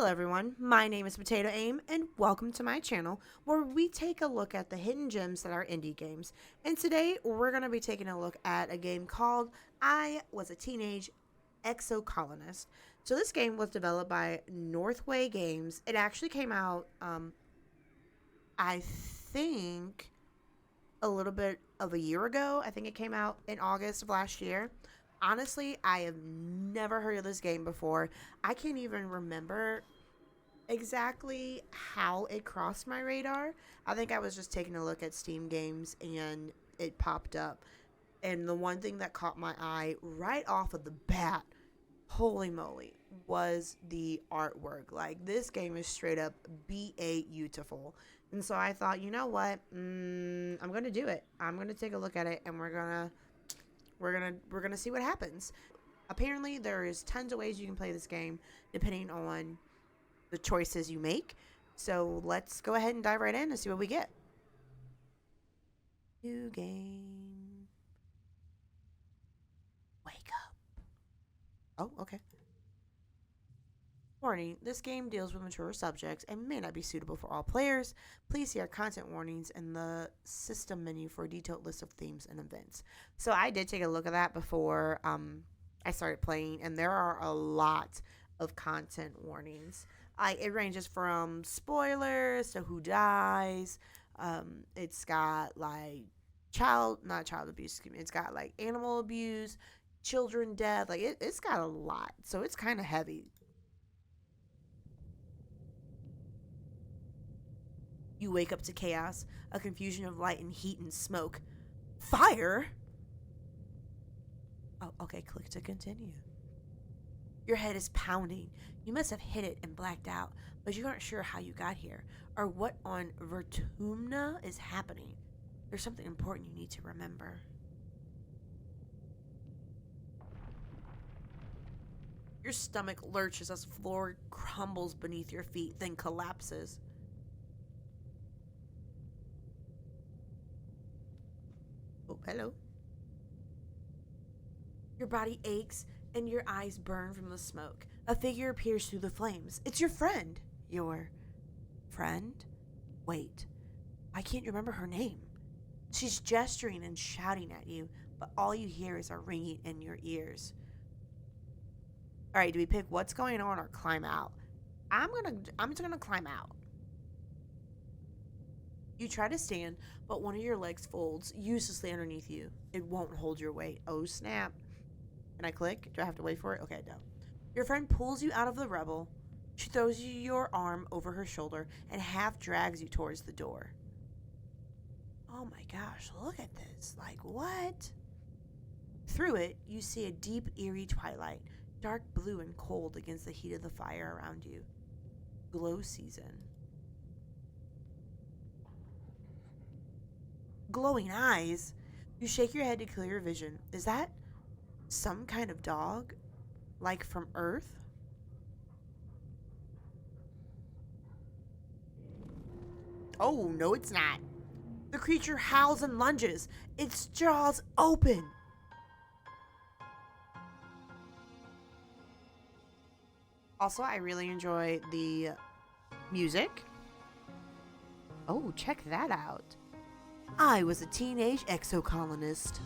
Hello everyone, my name is Potato Aim and welcome to my channel where we take a look at the hidden gems that are indie games. And today we're going to be taking a look at a game called I Was a Teenage Exocolonist. So this game was developed by Northway Games. It actually came out, I think, a little bit of a year ago. I think it came out in August of last year. Honestly, I have never heard of this game before. I can't even remember exactly how it crossed my radar. I think I was just taking a look at Steam games and it popped up. And the one thing that caught my eye right off of the bat, holy moly, was the artwork. Like, this game is straight up beautiful. And so I thought, you know what? I'm going to do it. I'm going to take a look at it and we're gonna see what happens. Apparently, there is tons of ways you can play this game depending on the choices you make. So let's go ahead and dive right in and see what we get. New game. Wake up. Oh, okay. Warning, this game deals with mature subjects and may not be suitable for all players. Please see our content warnings in the system menu for a detailed list of themes and events. So I did take a look at that before I started playing, and there are a lot of content warnings. It ranges from spoilers to who dies. It's got like not child abuse, excuse me. It's got like animal abuse, children death. Like it's got a lot. So it's kind of heavy. You wake up to chaos, a confusion of light and heat and smoke. Fire? Oh, okay, click to continue. Your head is pounding. You must have hit it and blacked out, but you aren't sure how you got here or what on Vertumna is happening. There's something important you need to remember. Your stomach lurches as the floor crumbles beneath your feet, then collapses. Oh, hello. Your body aches and your eyes burn from the smoke. A figure appears through the flames. It's your friend. Your friend? Wait, I can't remember her name. She's gesturing and shouting at you, but all you hear is a ringing in your ears. All right, do we pick what's going on or climb out? I'm just gonna climb out. You try to stand, but one of your legs folds uselessly underneath you. It won't hold your weight. Oh, snap. Can I click? Do I have to wait for it? Okay, no. Your friend pulls you out of the rubble. She throws you your arm over her shoulder and half drags you towards the door. Oh my gosh, look at this. Like, what? Through it, you see a deep, eerie twilight, dark blue and cold against the heat of the fire around you. Glow season. Glowing eyes. You shake your head to clear your vision. Is that some kind of dog? Like from Earth? Oh, no, it's not. The creature howls and lunges, its jaws open. Also, I really enjoy the music. Oh, check that out. I was a teenage exocolonist.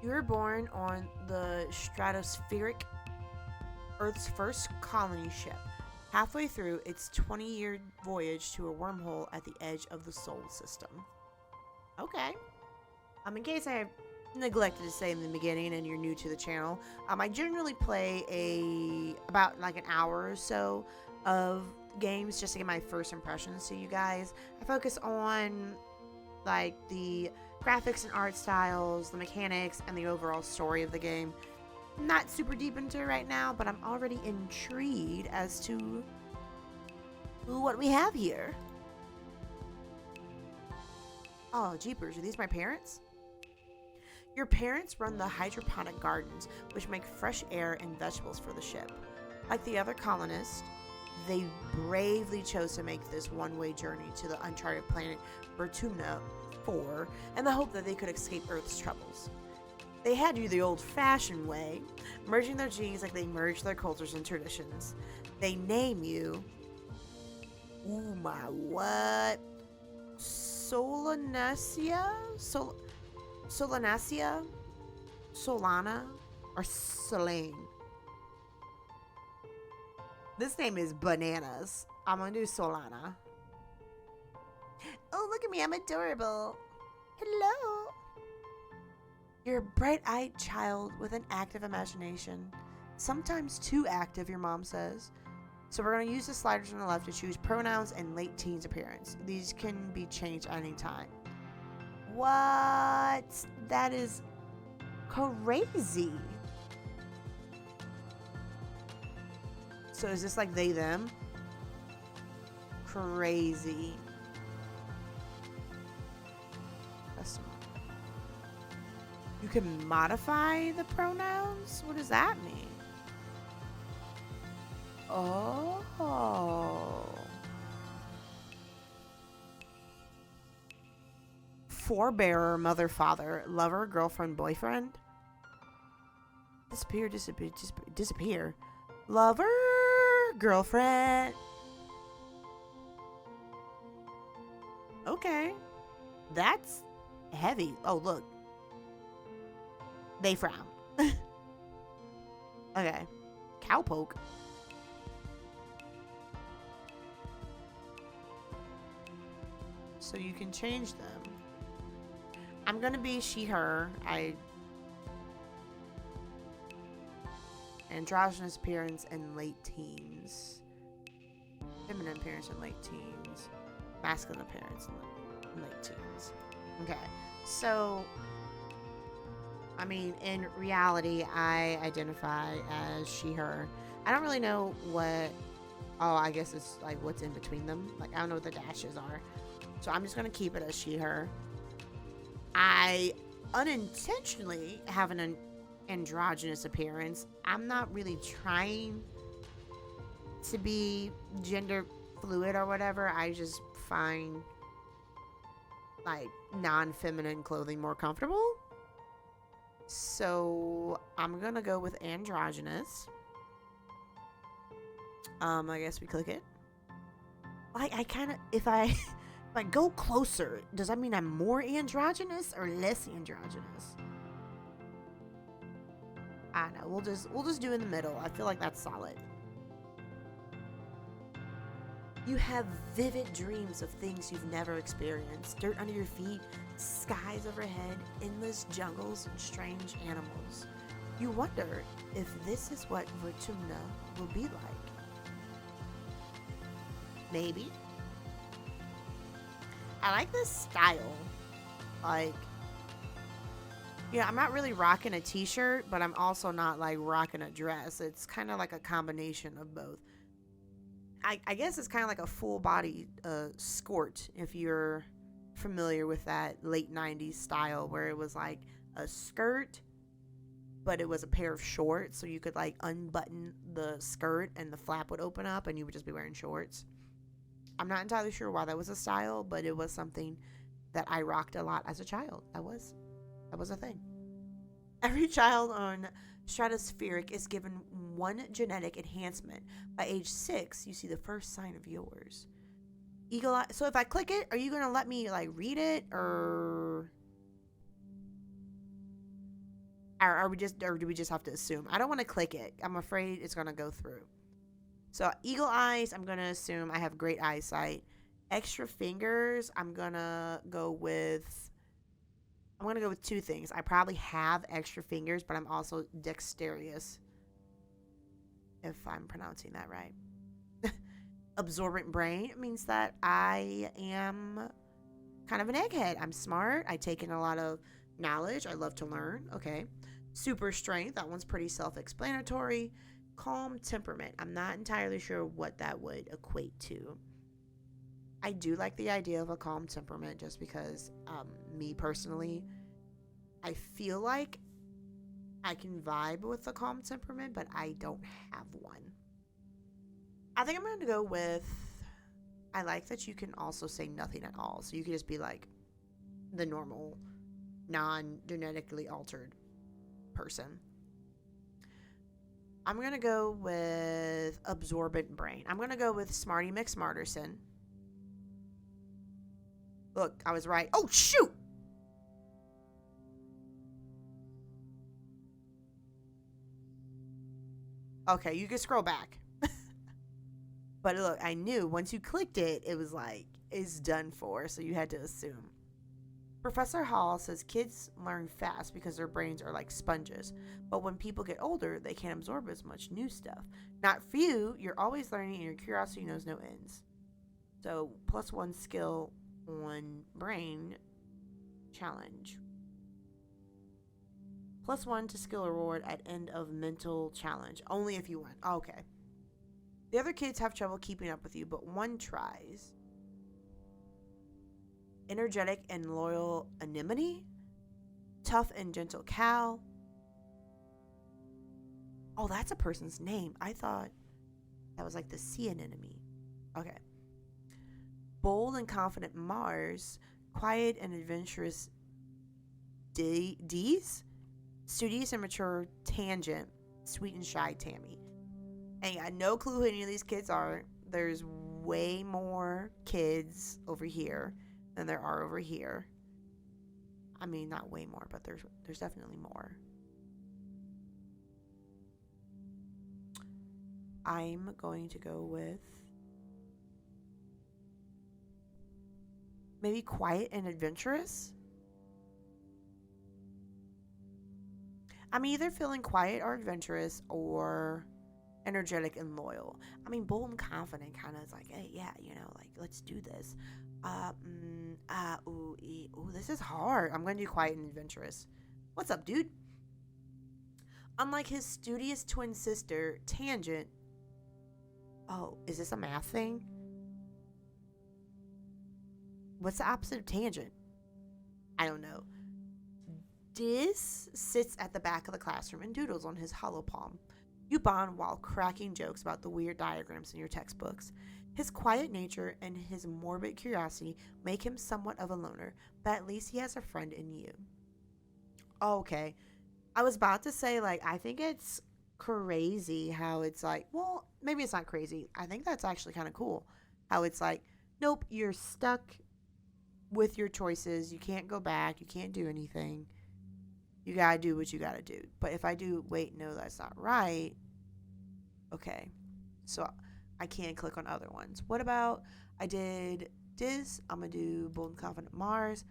You were born on the stratospheric Earth's first colony ship. Halfway through its 20-year voyage to a wormhole at the edge of the Sol system. Okay. In case I neglected to say in the beginning and you're new to the channel, I generally play about like an hour or so of games just to get my first impressions to you guys. I focus on like the graphics and art styles, the mechanics, and the overall story of the game. Not super deep into it right now, but I'm already intrigued as to what we have here. Oh, jeepers, are these my parents? Your parents run the hydroponic gardens, which make fresh air and vegetables for the ship. Like the other colonists, they bravely chose to make this one-way journey to the uncharted planet Bertumna 4 in the hope that they could escape Earth's troubles. They had to do the old-fashioned way, merging their genes like they merged their cultures and traditions. They name you, ooh my what? Solanacia? Solanacia? Solana? Or Selene? This name is bananas. I'm gonna do Solana. Oh, look at me, I'm adorable. Hello. You're a bright-eyed child with an active imagination. Sometimes too active, your mom says. So we're going to use the sliders on the left to choose pronouns and late teens appearance. These can be changed at any time. What? That is crazy. So is this like they, them? Crazy. That's You can modify the pronouns? What does that mean? Oh. Forebearer, mother, father, lover, girlfriend, boyfriend. Disappear, disappear, disappear. Lover, girlfriend. Okay. That's heavy. Oh, look. They frown. Okay. Cowpoke. So you can change them. I'm gonna be she, her. Androgynous appearance in late teens. Feminine appearance in late teens. Masculine appearance in late teens. Okay. So I mean, in reality, I identify as she, her. I don't really know what... Oh, I guess it's like what's in between them. Like, I don't know what the dashes are. So I'm just going to keep it as she, her. I unintentionally have an androgynous appearance. I'm not really trying to be gender fluid or whatever. I just find, like, non-feminine clothing more comfortable. So I'm gonna go with androgynous. I guess we click it. I kind of, if I go closer, does that mean I'm more androgynous or less androgynous? I don't know. We'll just do in the middle. I feel like that's solid. You have vivid dreams of things you've never experienced. Dirt under your feet, skies overhead, endless jungles, and strange animals. You wonder if this is what Vertumna will be like. Maybe. I like this style. Like, yeah, I'm not really rocking a t-shirt, but I'm also not like rocking a dress. It's kind of like a combination of both. I guess it's kind of like a full body skirt, if you're familiar with that late 90s style where it was like a skirt, but it was a pair of shorts, so you could like unbutton the skirt and the flap would open up and you would just be wearing shorts. I'm not entirely sure why that was a style, but it was something that I rocked a lot as a child. That was a thing. Every child on Stratospheric is given one genetic enhancement. By age 6, you see the first sign of yours. Eagle eye. So if I click it, are you gonna let me like read it, or are we just, or do we just have to assume? I don't want to click it. I'm afraid it's gonna go through. So eagle eyes, I'm gonna assume I have great eyesight. Extra fingers, I'm gonna go with two things. I probably have extra fingers, but I'm also dexterous, if I'm pronouncing that right. Absorbent brain means that I am kind of an egghead. I'm smart. I take in a lot of knowledge. I love to learn. Okay. Super strength. That one's pretty self-explanatory. Calm temperament. I'm not entirely sure what that would equate to. I do like the idea of a calm temperament just because, me personally, I feel like I can vibe with a calm temperament, but I don't have one. I think I'm going to go with. I like that you can also say nothing at all. So you could just be like the normal, non genetically altered person. I'm going to go with absorbent brain. I'm going to go with Smarty McSmarterson. Look, I was right. Oh, shoot! Okay, you can scroll back. But look, I knew once you clicked it, it was like, it's done for. So you had to assume. Professor Hall says kids learn fast because their brains are like sponges. But when people get older, they can't absorb as much new stuff. Not for you, you're always learning and your curiosity knows no ends. So, +1 skill on brain challenge. +1 to skill reward at end of mental challenge. Only if you win. Okay. The other kids have trouble keeping up with you, but one tries. Energetic and loyal anemone. Tough and gentle cow. Oh, that's a person's name. I thought that was like the sea anemone. Okay. Bold and confident Mars. Quiet and adventurous D's. Studious and mature Tangent. Sweet and shy Tammy. And you got no clue who any of these kids are. There's way more kids over here than there are over here. I mean, not way more, but there's definitely more. I'm going to go with maybe quiet and adventurous. I'm either feeling quiet or adventurous or energetic and loyal. I mean, bold and confident kind of is like, hey, yeah, like, let's do this. This is hard. I'm going to do quiet and adventurous. What's up, dude? Unlike his studious twin sister, Tangent. Oh, is this a math thing? What's the opposite of tangent? I don't know. Diz sits at the back of the classroom and doodles on his hollow palm. You bond while cracking jokes about the weird diagrams in your textbooks. His quiet nature and his morbid curiosity make him somewhat of a loner, but at least he has a friend in you. Okay. I was about to say, like, I think it's crazy how it's like, well, maybe it's not crazy. I think that's actually kind of cool. How it's like, nope, you're stuck with your choices. You can't go back. You can't do anything. You gotta do what you gotta do. But if I do, wait, no, that's not right. Okay. So I can't click on other ones. What about, I did Diz. I'm gonna do Bold and Confident Mars.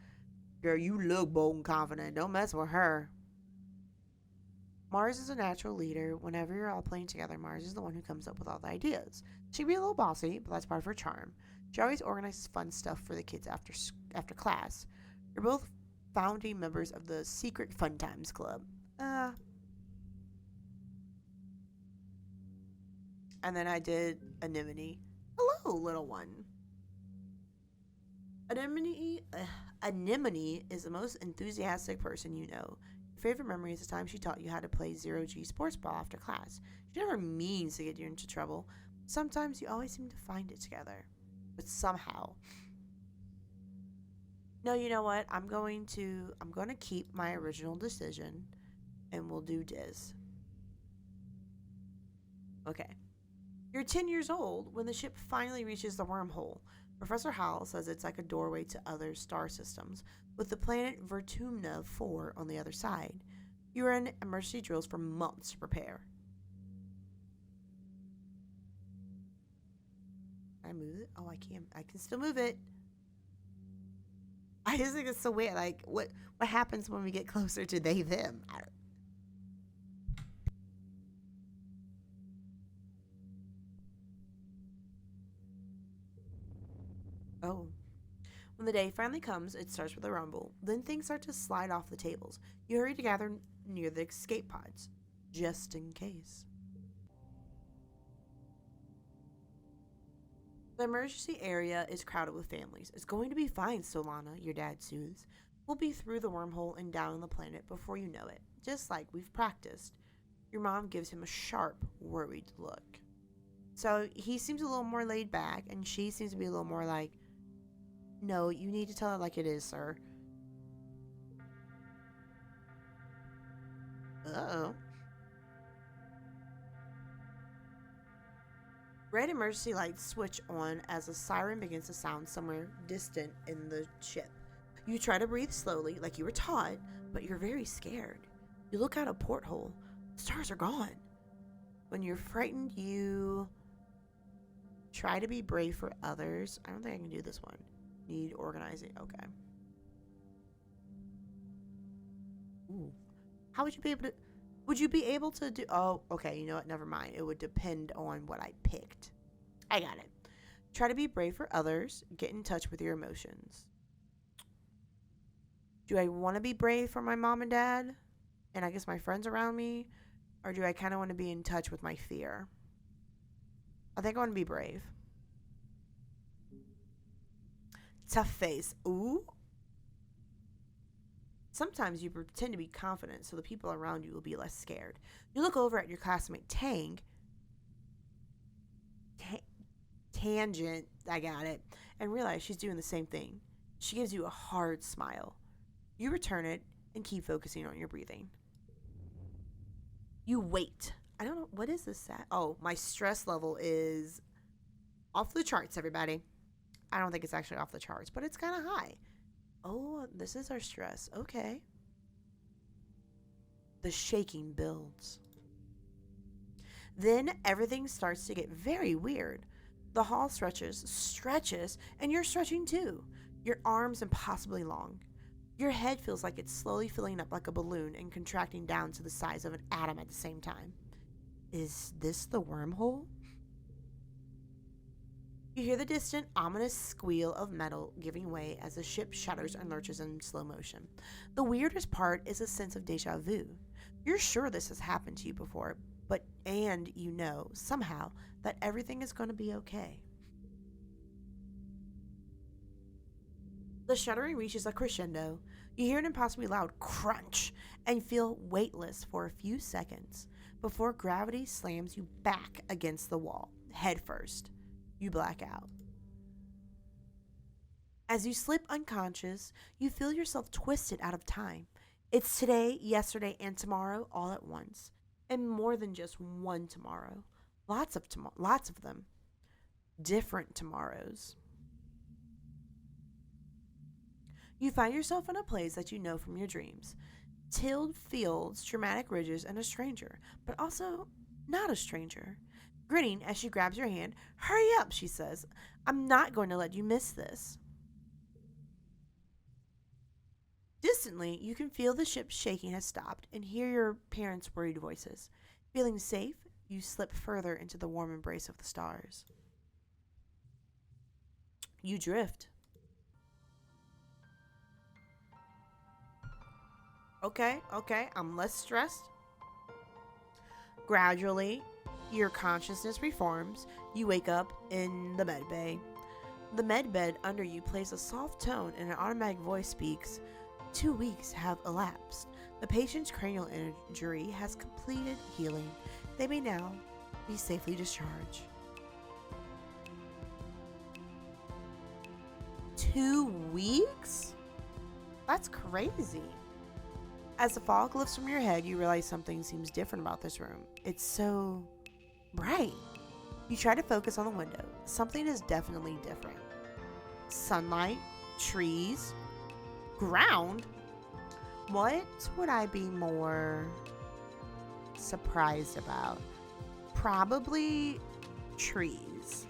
Girl, you look bold and confident. Don't mess with her. Mars is a natural leader. Whenever you're all playing together, Mars is the one who comes up with all the ideas. She can be a little bossy, but that's part of her charm. She always organizes fun stuff for the kids after class. You're both founding members of the Secret Fun Times Club. And then I did Anemone. Hello, little one. Anemone is the most enthusiastic person you know. Your favorite memory is the time she taught you how to play zero-G sports ball after class. She never means to get you into trouble. Sometimes you always seem to find it together. But somehow. No, you know what? I'm going to keep my original decision and we'll do Diz. Okay. You're 10 years old when the ship finally reaches the wormhole. Professor Howell says it's like a doorway to other star systems, with the planet Vertumna 4 on the other side. You are in emergency drills for months to prepare. Can I move it? Oh, I can. I can still move it. I just think it's so weird. Like, what happens when we get closer to they, them? Oh. When the day finally comes, it starts with a rumble. Then things start to slide off the tables. You hurry to gather near the escape pods, just in case. The emergency area is crowded with families. It's going to be fine, Solana, your dad soothes. We'll be through the wormhole and down on the planet before you know it, just like we've practiced. Your mom gives him a sharp, worried look. So he seems a little more laid back, and she seems to be a little more like, no, you need to tell it like it is, sir. Uh-oh. Red emergency lights switch on as a siren begins to sound somewhere distant in the ship. You try to breathe slowly, like you were taught, but you're very scared. You look out a porthole. The stars are gone. When you're frightened, you try to be brave for others. I don't think I can do this one. Need organizing. Okay. Ooh. How would you be able to... Would you be able to do... Oh, okay. You know what? Never mind. It would depend on what I picked. I got it. Try to be brave for others. Get in touch with your emotions. Do I want to be brave for my mom and dad? And I guess my friends around me? Or do I kind of want to be in touch with my fear? I think I want to be brave. Tough face. Ooh. Sometimes you pretend to be confident so the people around you will be less scared. You look over at your classmate Tangent, I got it, and realize she's doing the same thing. She gives you a hard smile. You return it and keep focusing on your breathing. You wait. I don't know. What is this at? Oh, my stress level is off the charts, everybody. I don't think it's actually off the charts, but it's kind of high. Oh, this is our stress. Okay. The shaking builds. Then everything starts to get very weird. The hall stretches, and you're stretching too. Your arms impossibly long. Your head feels like it's slowly filling up like a balloon and contracting down to the size of an atom at the same time. Is this the wormhole? You hear the distant, ominous squeal of metal giving way as the ship shudders and lurches in slow motion. The weirdest part is a sense of deja vu. You're sure this has happened to you before, and you know, somehow, that everything is going to be okay. The shuddering reaches a crescendo. You hear an impossibly loud crunch and feel weightless for a few seconds before gravity slams you back against the wall, head first. You black out. As you slip unconscious, you feel yourself twisted out of time. It's today, yesterday, and tomorrow all at once. And more than just one tomorrow. Lots of them. Different tomorrows. You find yourself in a place that you know from your dreams. Tilled fields, dramatic ridges, and a stranger, but also not a stranger. Grinning as she grabs your hand. Hurry up, she says. I'm not going to let you miss this. Distantly, you can feel the ship's shaking has stopped and hear your parents' worried voices. Feeling safe, you slip further into the warm embrace of the stars. You drift. Okay, I'm less stressed. Gradually, your consciousness reforms. You wake up in the med bay. The med bed under you plays a soft tone and an automatic voice speaks. 2 weeks have elapsed. The patient's cranial injury has completed healing. They may now be safely discharged. 2 weeks? That's crazy. As the fog lifts from your head, you realize something seems different about this room. It's so bright. You try to focus on the window. Something is definitely different. Sunlight, trees, ground. What would I be more surprised about? Probably trees.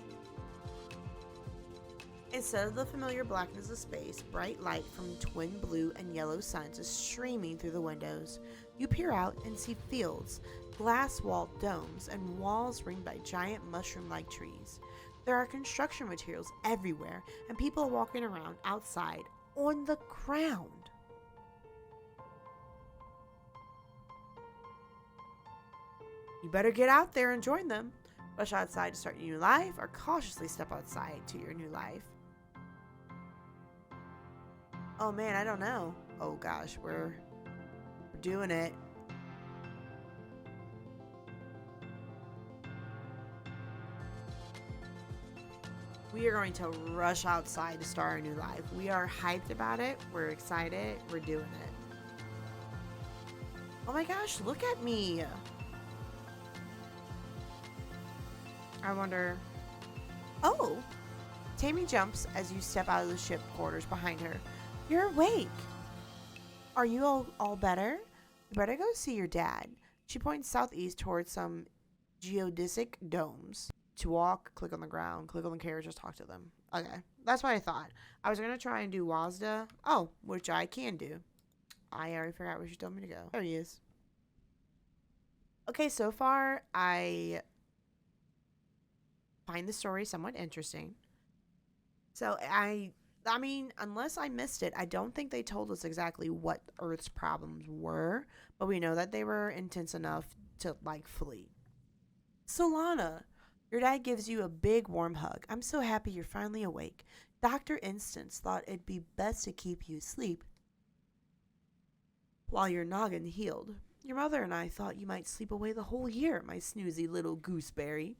Instead of the familiar blackness of space, bright light from twin blue and yellow suns is streaming through the windows. You peer out and see fields, glass-walled domes, and walls ringed by giant mushroom-like trees. There are construction materials everywhere, and people are walking around outside on the ground. You better get out there and join them. Rush outside to start your new life, or cautiously step outside to your new life. Oh man, I don't know. Oh gosh, we're doing it. We are going to rush outside to start our new life. We are hyped about it. We're excited. We're doing it. Oh my gosh, look at me. I wonder. Oh, Tammy jumps as you step out of the ship quarters behind her. You're awake. Are you all better? You better go see your dad. She points southeast towards some geodesic domes. To walk, click on the ground, click on the carriage, just talk to them. Okay, that's what I thought. I was going to try and do WASDA. Oh, which I can do. I already forgot where she told me to go. There he is. Okay, so far I find the story somewhat interesting. So I mean, unless I missed it, I don't think they told us exactly what Earth's problems were, but we know that they were intense enough to like flee. Solana, your dad gives you a big warm hug. I'm so happy you're finally awake. Dr. Instance thought it'd be best to keep you asleep while your noggin healed. Your mother and I thought you might sleep away the whole year, my snoozy little gooseberry.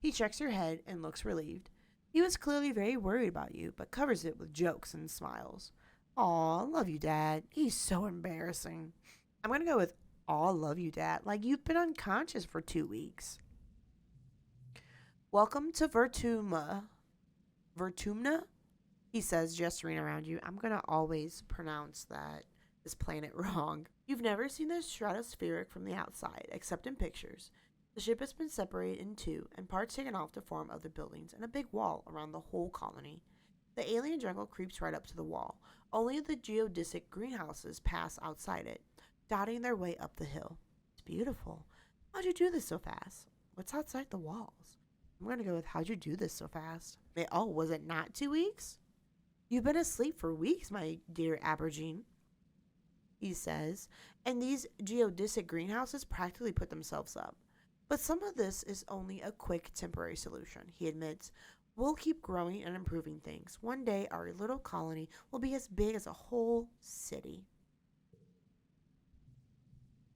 He checks your head and looks relieved. He was clearly very worried about you, but covers it with jokes and smiles. Aw, love you, Dad. He's so embarrassing. I'm gonna go with, aw, love you, Dad. Like you've been unconscious for 2 weeks. Welcome to Vertumna. Vertumna? He says, gesturing around you. I'm gonna always pronounce this planet wrong. You've never seen this stratospheric from the outside, except in pictures. The ship has been separated in two, and parts taken off to form other buildings and a big wall around the whole colony. The alien jungle creeps right up to the wall. Only the geodesic greenhouses pass outside it, dotting their way up the hill. It's beautiful. How'd you do this so fast? What's outside the walls? I'm going to go with how'd you do this so fast? Oh, was it not 2 weeks? You've been asleep for weeks, my dear Abergene, he says, and these geodesic greenhouses practically put themselves up. But some of this is only a quick temporary solution, he admits. We'll keep growing and improving things. One day, our little colony will be as big as a whole city.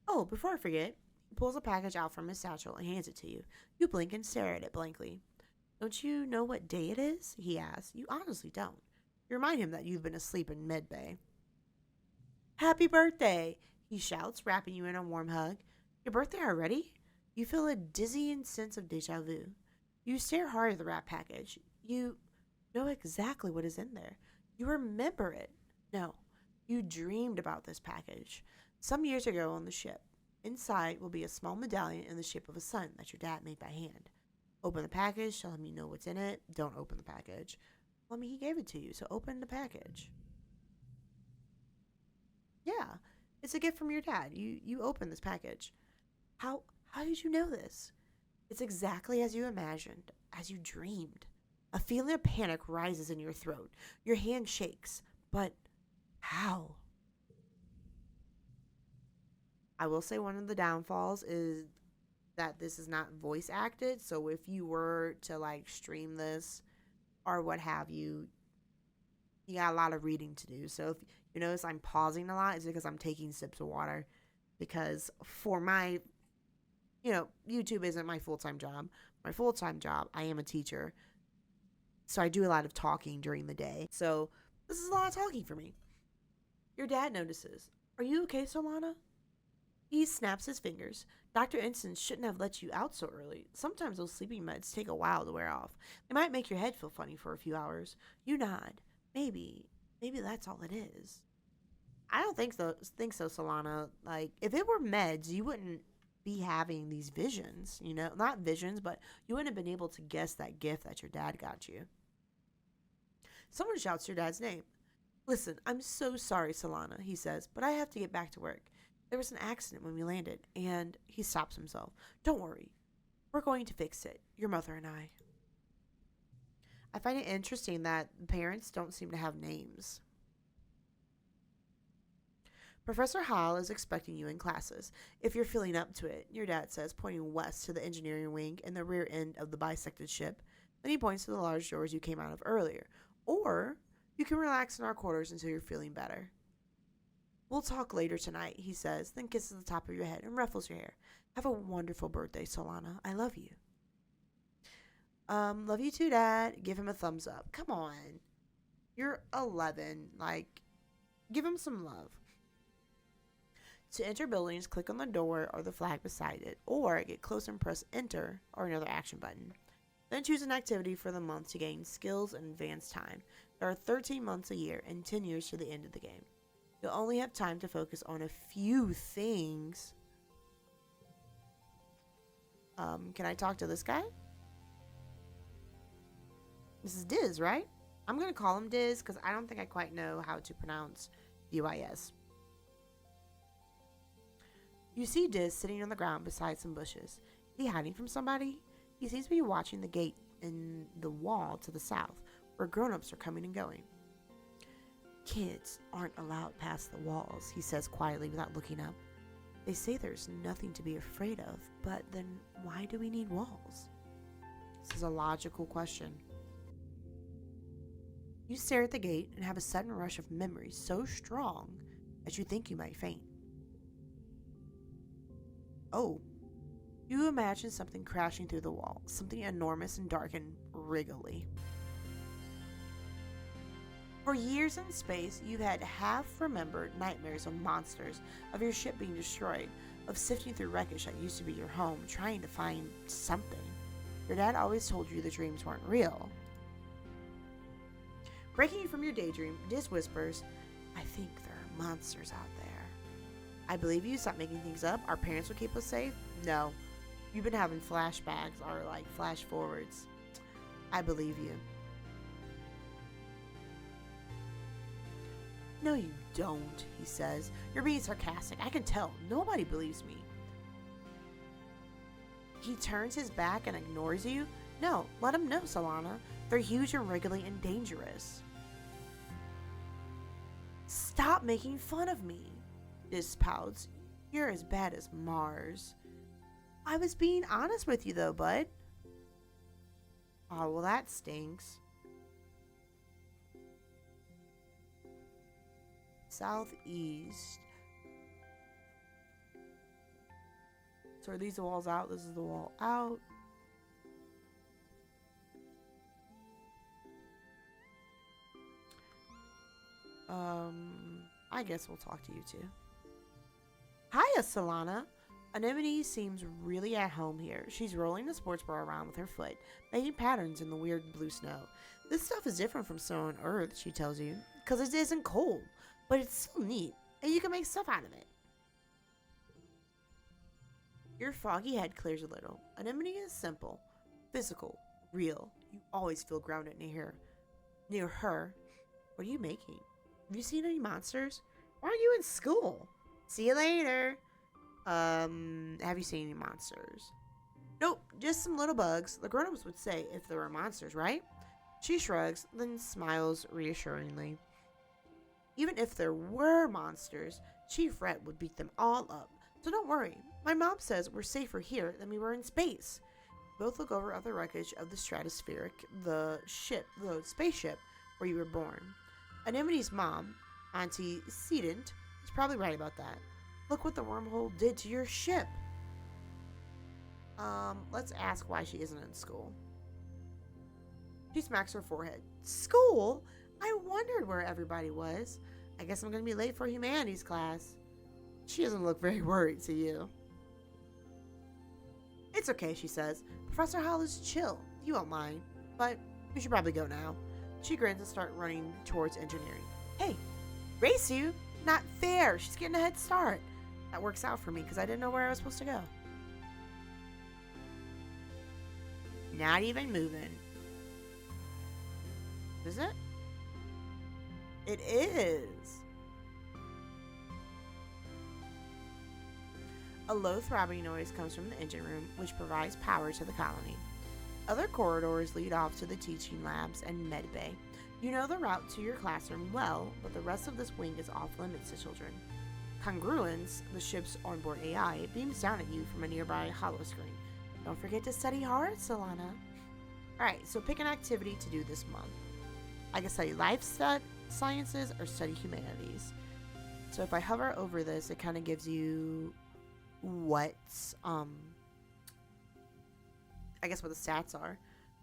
Oh, before I forget, he pulls a package out from his satchel and hands it to you. You blink and stare at it blankly. Don't you know what day it is? He asks. You honestly don't. You remind him that you've been asleep in medbay. Happy birthday, he shouts, wrapping you in a warm hug. Your birthday already? You feel a dizzying sense of deja vu. You stare hard at the wrap package. You know exactly what is in there. You remember it. No, you dreamed about this package. Some years ago on the ship. Inside will be a small medallion in the shape of a sun that your dad made by hand. Open the package, tell him you know what's in it. Don't open the package. Well, I mean, he gave it to you, so open the package. Yeah, it's a gift from your dad. You open this package. How did you know this? It's exactly as you imagined, as you dreamed. A feeling of panic rises in your throat. Your hand shakes. But how? I will say one of the downfalls is that this is not voice acted. So if you were to like stream this or what have you, you got a lot of reading to do. So if you notice I'm pausing a lot, it's because I'm taking sips of water. Because for my YouTube isn't my full-time job. My full-time job, I am a teacher. So I do a lot of talking during the day. So this is a lot of talking for me. Your dad notices. Are you okay, Solana? He snaps his fingers. Dr. Instance shouldn't have let you out so early. Sometimes those sleeping meds take a while to wear off. They might make your head feel funny for a few hours. You nod. Maybe that's all it is. I don't think so, Solana. Like, if it were meds, you wouldn't be having these visions, not visions, but you wouldn't have been able to guess that gift that your dad got you. Someone shouts your dad's name. Listen, I'm so sorry, Solana, he says, but I have to get back to work. There was an accident when we landed, and he stops himself. Don't worry. We're going to fix it, your mother and I. I find it interesting that parents don't seem to have names. Professor Hall is expecting you in classes. If you're feeling up to it, your dad says, pointing west to the engineering wing and the rear end of the bisected ship. Then he points to the large doors you came out of earlier. Or you can relax in our quarters until you're feeling better. We'll talk later tonight, he says, then kisses the top of your head and ruffles your hair. Have a wonderful birthday, Solana. I love you. Love you too, Dad. Give him a thumbs up. Come on. You're 11. Like, give him some love. To enter buildings, click on the door or the flag beside it, or get close and press enter or another action button. Then choose an activity for the month to gain skills and advance time. There are 13 months a year and 10 years to the end of the game. You'll only have time to focus on a few things. Can I talk to this guy? This is Diz, right? I'm going to call him Diz because I don't think I quite know how to pronounce UIS. You see Diz sitting on the ground beside some bushes. Is he hiding from somebody? He seems to be watching the gate in the wall to the south, where grown-ups are coming and going. Kids aren't allowed past the walls, he says quietly without looking up. They say there's nothing to be afraid of, but then why do we need walls? This is a logical question. You stare at the gate and have a sudden rush of memories so strong that you think you might faint. Oh, you imagine something crashing through the wall, something enormous and dark and wriggly. For years in space, you've had half-remembered nightmares of monsters, of your ship being destroyed, of sifting through wreckage that used to be your home, trying to find something. Your dad always told you the dreams weren't real. Breaking you from your daydream, Diz whispers, I think there are monsters out there. I believe you. Stop making things up. Our parents will keep us safe. No. You've been having flashbacks or like flash forwards. I believe you. No, you don't, he says. You're being sarcastic. I can tell. Nobody believes me. He turns his back and ignores you? No, let him know, Solana. They're huge and wriggly and dangerous. Stop making fun of me. Diz pouts. You're as bad as Mars. I was being honest with you though, bud. Oh, well that stinks. Southeast. So are these the walls out? This is the wall out. I guess we'll talk to you two. Hiya, Solana. Anemone seems really at home here. She's rolling the sports bra around with her foot, making patterns in the weird blue snow. This stuff is different from snow on Earth, she tells you, because it isn't cold, but it's still neat, and you can make stuff out of it. Your foggy head clears a little. Anemone is simple, physical, real. You always feel grounded near her. What are you making? Have you seen any monsters? Why are you in school? See you later. Have you seen any monsters? Nope, just some little bugs. The grown-ups would say if there were monsters, right? She shrugs, then smiles reassuringly. Even if there were monsters, Chief Red would beat them all up. So don't worry. My mom says we're safer here than we were in space. Both look over at the wreckage of the stratospheric, the spaceship where you were born. Anemone's mom, Auntie Sedent, is probably right about that. Look what the wormhole did to your ship. Let's ask why she isn't in school. She smacks her forehead. School? I wondered where everybody was. I guess I'm going to be late for humanities class. She doesn't look very worried to you. It's okay, she says. Professor Hall is chill. You won't mind. But we should probably go now. She grins and starts running towards engineering. Hey, race you? Not fair. She's getting a head start. That works out for me because I didn't know where I was supposed to go. Not even moving. Is it? It is. A low throbbing noise comes from the engine room, which provides power to the colony. Other corridors lead off to the teaching labs and med bay. You know the route to your classroom well, but the rest of this wing is off limits to children. Congruence, the ship's onboard AI, beams down at you from a nearby hollow screen. Don't forget to study hard, Solana. Alright, so pick an activity to do this month. I can study life sciences or study humanities. So if I hover over this, it kind of gives you what, I guess what the stats are.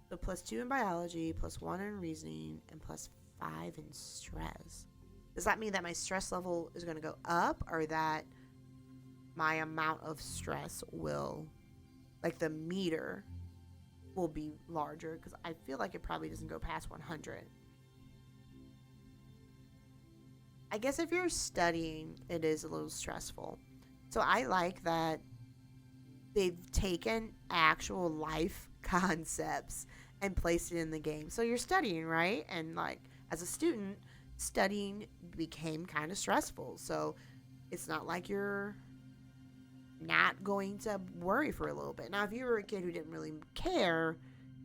So +2 in biology, +1 in reasoning, and +5 in stress. Does that mean that my stress level is going to go up, or that my amount of stress will, like the meter, will be larger? Because I feel like it probably doesn't go past 100. I guess if you're studying, it is a little stressful. So I like that they've taken actual life concepts and placed it in the game. So you're studying, right? And like as a student, studying became kind of stressful. So it's not like you're not going to worry for a little bit. Now, if you were a kid who didn't really care,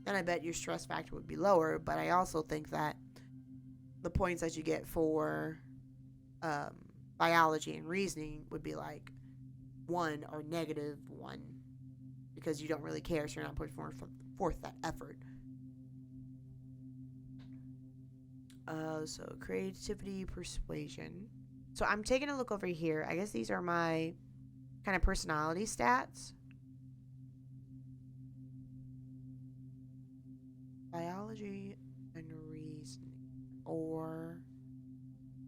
then I bet your stress factor would be lower. But I also think that the points that you get for biology and reasoning would be like 1 or -1 because you don't really care, so you're not putting forth that effort. So creativity, persuasion. So I'm taking a look over here. I guess these are my kind of personality stats. Biology and reasoning, or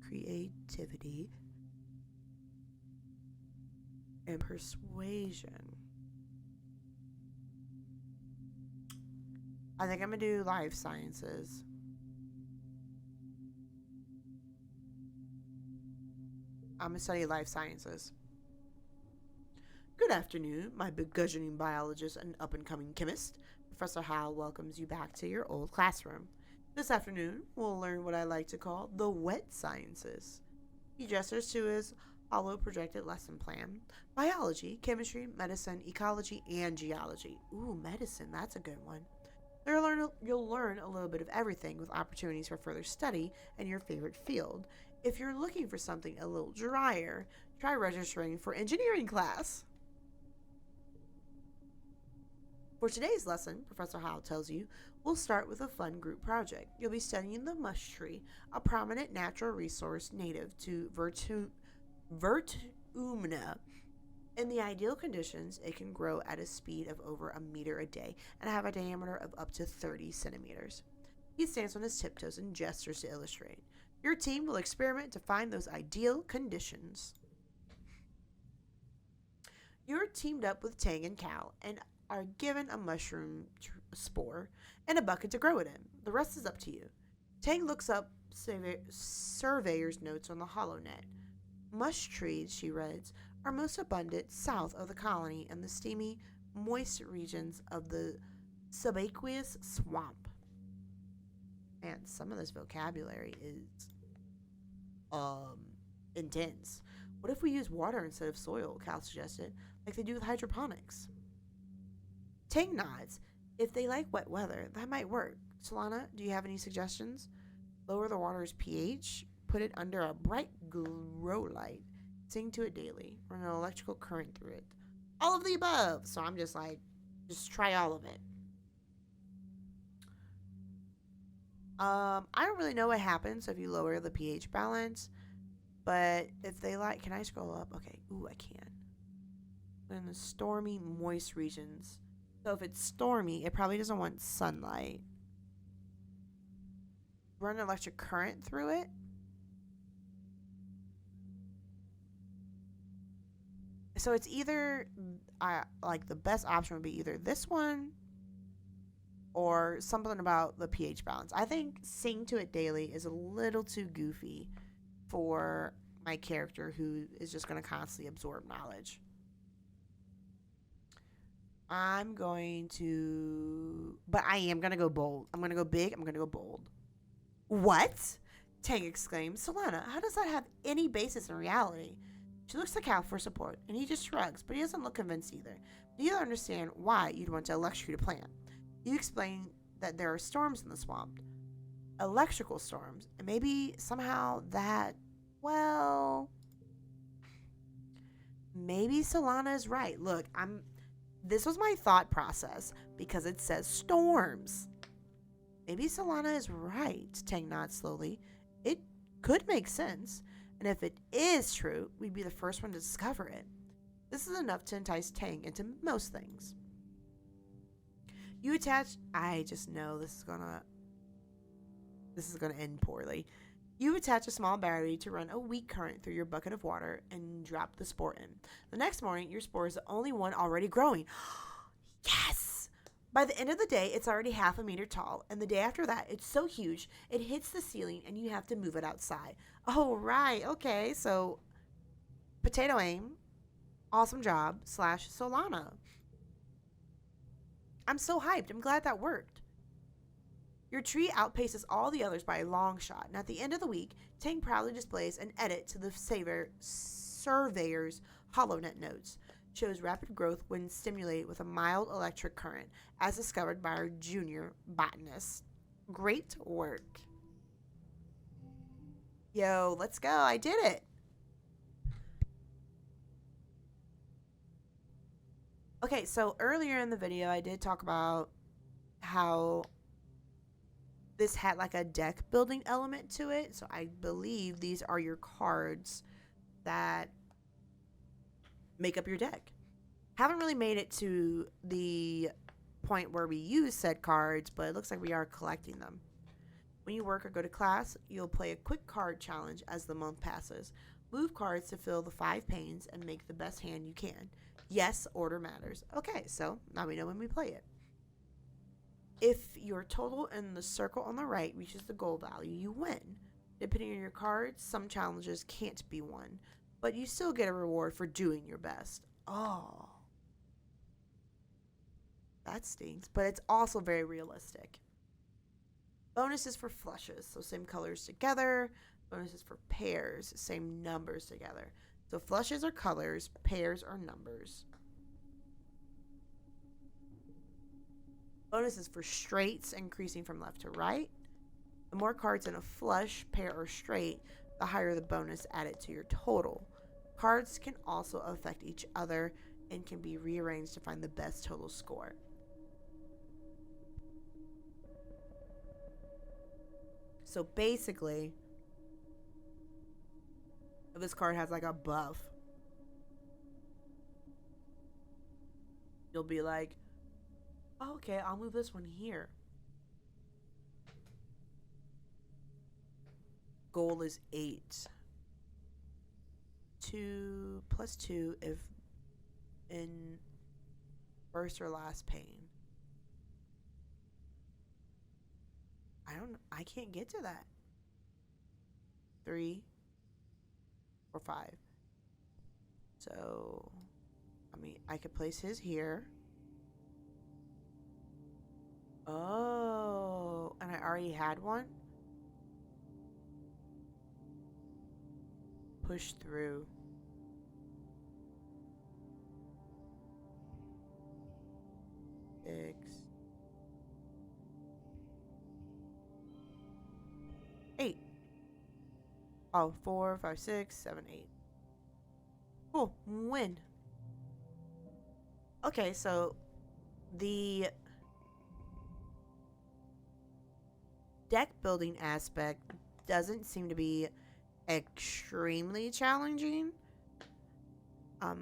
creativity and persuasion. I think I'm gonna do life sciences. I'm gonna study life sciences. Good afternoon, my beguiling biologist and up-and-coming chemist. Professor Howell welcomes you back to your old classroom. This afternoon, we'll learn what I like to call the wet sciences. He gestures to his hollow projected lesson plan. Biology, chemistry, medicine, ecology, and geology. Ooh, medicine, that's a good one. You'll learn a little bit of everything with opportunities for further study in your favorite field. If you're looking for something a little drier, try registering for engineering class. For today's lesson, Professor Howell tells you, we'll start with a fun group project. You'll be studying the mush tree, a prominent natural resource native to Vertumna. In the ideal conditions, it can grow at a speed of over a meter a day and have a diameter of up to 30 centimeters. He stands on his tiptoes and gestures to illustrate. Your team will experiment to find those ideal conditions. You're teamed up with Tang and Cal and are given a mushroom spore and a bucket to grow it in. The rest is up to you. Tang looks up surveyor's notes on the hollow net. Mush trees, she reads, are most abundant south of the colony in the steamy, moist regions of the subaqueous swamp. Man, some of this vocabulary is intense. What if we use water instead of soil? Cal suggested, like they do with hydroponics. Tang nods. If they like wet weather, that might work. Solana, do you have any suggestions? Lower the water's pH, put it under a bright grow light, sing to it daily, run an electrical current through it. All of the above. So I'm just try all of it. I don't really know what happens if you lower the pH balance, but if they like, can I scroll up? Okay, ooh, I can. In the stormy, moist regions. So if it's stormy, it probably doesn't want sunlight. Run an electric current through it. So it's either, like the best option would be either this one or something about the pH balance. I think sing to it daily is a little too goofy for my character who is just going to constantly absorb knowledge. I'm going to, but I am going to go bold. I'm going to go big. I'm going to go bold. What? Tang exclaims. Solana, how does that have any basis in reality? She looks to Cal for support, and he just shrugs, but he doesn't look convinced either. Do you understand why you'd want to electrocute a plant? You explain that there are storms in the swamp. Electrical storms. And maybe somehow that, well, maybe Solana is right. Look, this was my thought process because it says storms. Maybe Solana is right, Tang nods slowly. It could make sense. And if it is true, we'd be the first one to discover it. This is enough to entice Tang into most things. You attach. I just know this is gonna end poorly. You attach a small battery to run a weak current through your bucket of water and drop the spore in. The next morning, your spore is the only one already growing. Yes! By the end of the day, it's already half a meter tall, and the day after that, it's so huge it hits the ceiling and you have to move it outside. Oh, right. Okay, so Potato Aim, awesome job, / Solana. I'm so hyped. I'm glad that worked. Your tree outpaces all the others by a long shot, and at the end of the week, Tang proudly displays an edit to the surveyor's HoloNet notes. Shows rapid growth when stimulated with a mild electric current, as discovered by our junior botanist. Great work. Yo, let's go. I did it. Okay, so earlier in the video, I did talk about how this had like a deck building element to it. So I believe these are your cards that make up your deck. Haven't really made it to the point where we use said cards, but it looks like we are collecting them. When you work or go to class, you'll play a quick card challenge as the month passes. Move cards to fill the 5 panes and make the best hand you can. Yes, order matters. Okay, so now we know when we play it. If your total in the circle on the right reaches the goal value, you win. Depending on your cards, some challenges can't be won, but you still get a reward for doing your best. Oh, that stinks, but it's also very realistic. Bonuses for flushes, so same colors together. Bonuses for pairs, same numbers together. So flushes are colors, pairs are numbers. Bonuses for straights, increasing from left to right. The more cards in a flush, pair, or straight, the higher the bonus added to your total. Cards can also affect each other and can be rearranged to find the best total score. So basically, if this card has like a buff, you'll be like, oh, okay, I'll move this one here. Goal is 8. 2 plus 2 if in first or last pane. I can't get to that. 3 or 5. So, I could place his here. Oh, and I already had one? Push through. Six. 8. Oh, 4, 5, 6, 7, 8. Cool. Win. Okay, so the deck building aspect doesn't seem to be extremely challenging.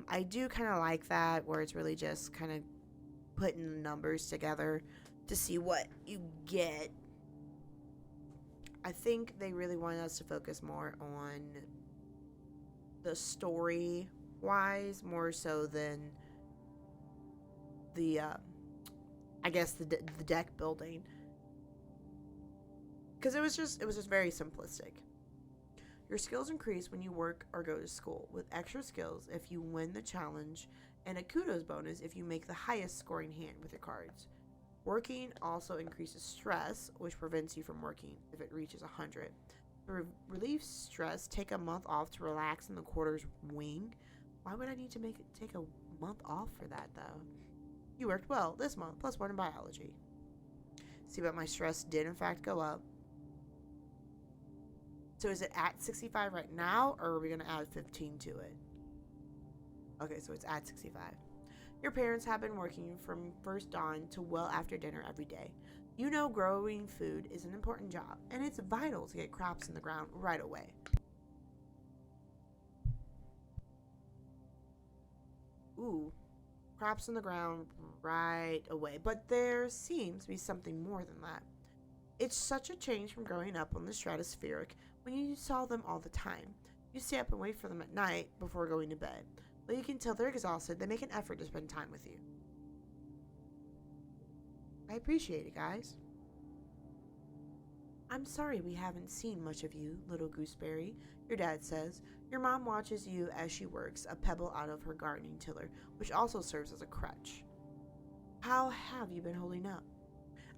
I do kind of like that, where it's really just kind of putting numbers together to see what you get. I think they really wanted us to focus more on the story wise, more so than the I guess the deck building, because it was just very simplistic. Your skills increase when you work or go to school, with extra skills if you win the challenge, and a kudos bonus if you make the highest scoring hand with your cards. Working also increases stress, which prevents you from working if it reaches 100. To relieve stress, take a month off to relax in the quarter's wing. Why would I need to take a month off for that, though? You worked well this month, +1 in biology. See, but my stress did in fact go up. So is it at 65 right now, or are we going to add 15 to it? Okay, so it's at 65. Your parents have been working from first dawn to well after dinner every day. You know growing food is an important job, and it's vital to get crops in the ground right away. Ooh. crops in the ground right away. But there seems to be something more than that. It's such a change from growing up on the stratospheric when you saw them all the time. You stay up and wait for them at night before going to bed. But you can tell they're exhausted, they make an effort to spend time with you. I appreciate it, guys. I'm sorry we haven't seen much of you, little gooseberry, your dad says. Your mom watches you as she works a pebble out of her gardening tiller, which also serves as a crutch. How have you been holding up?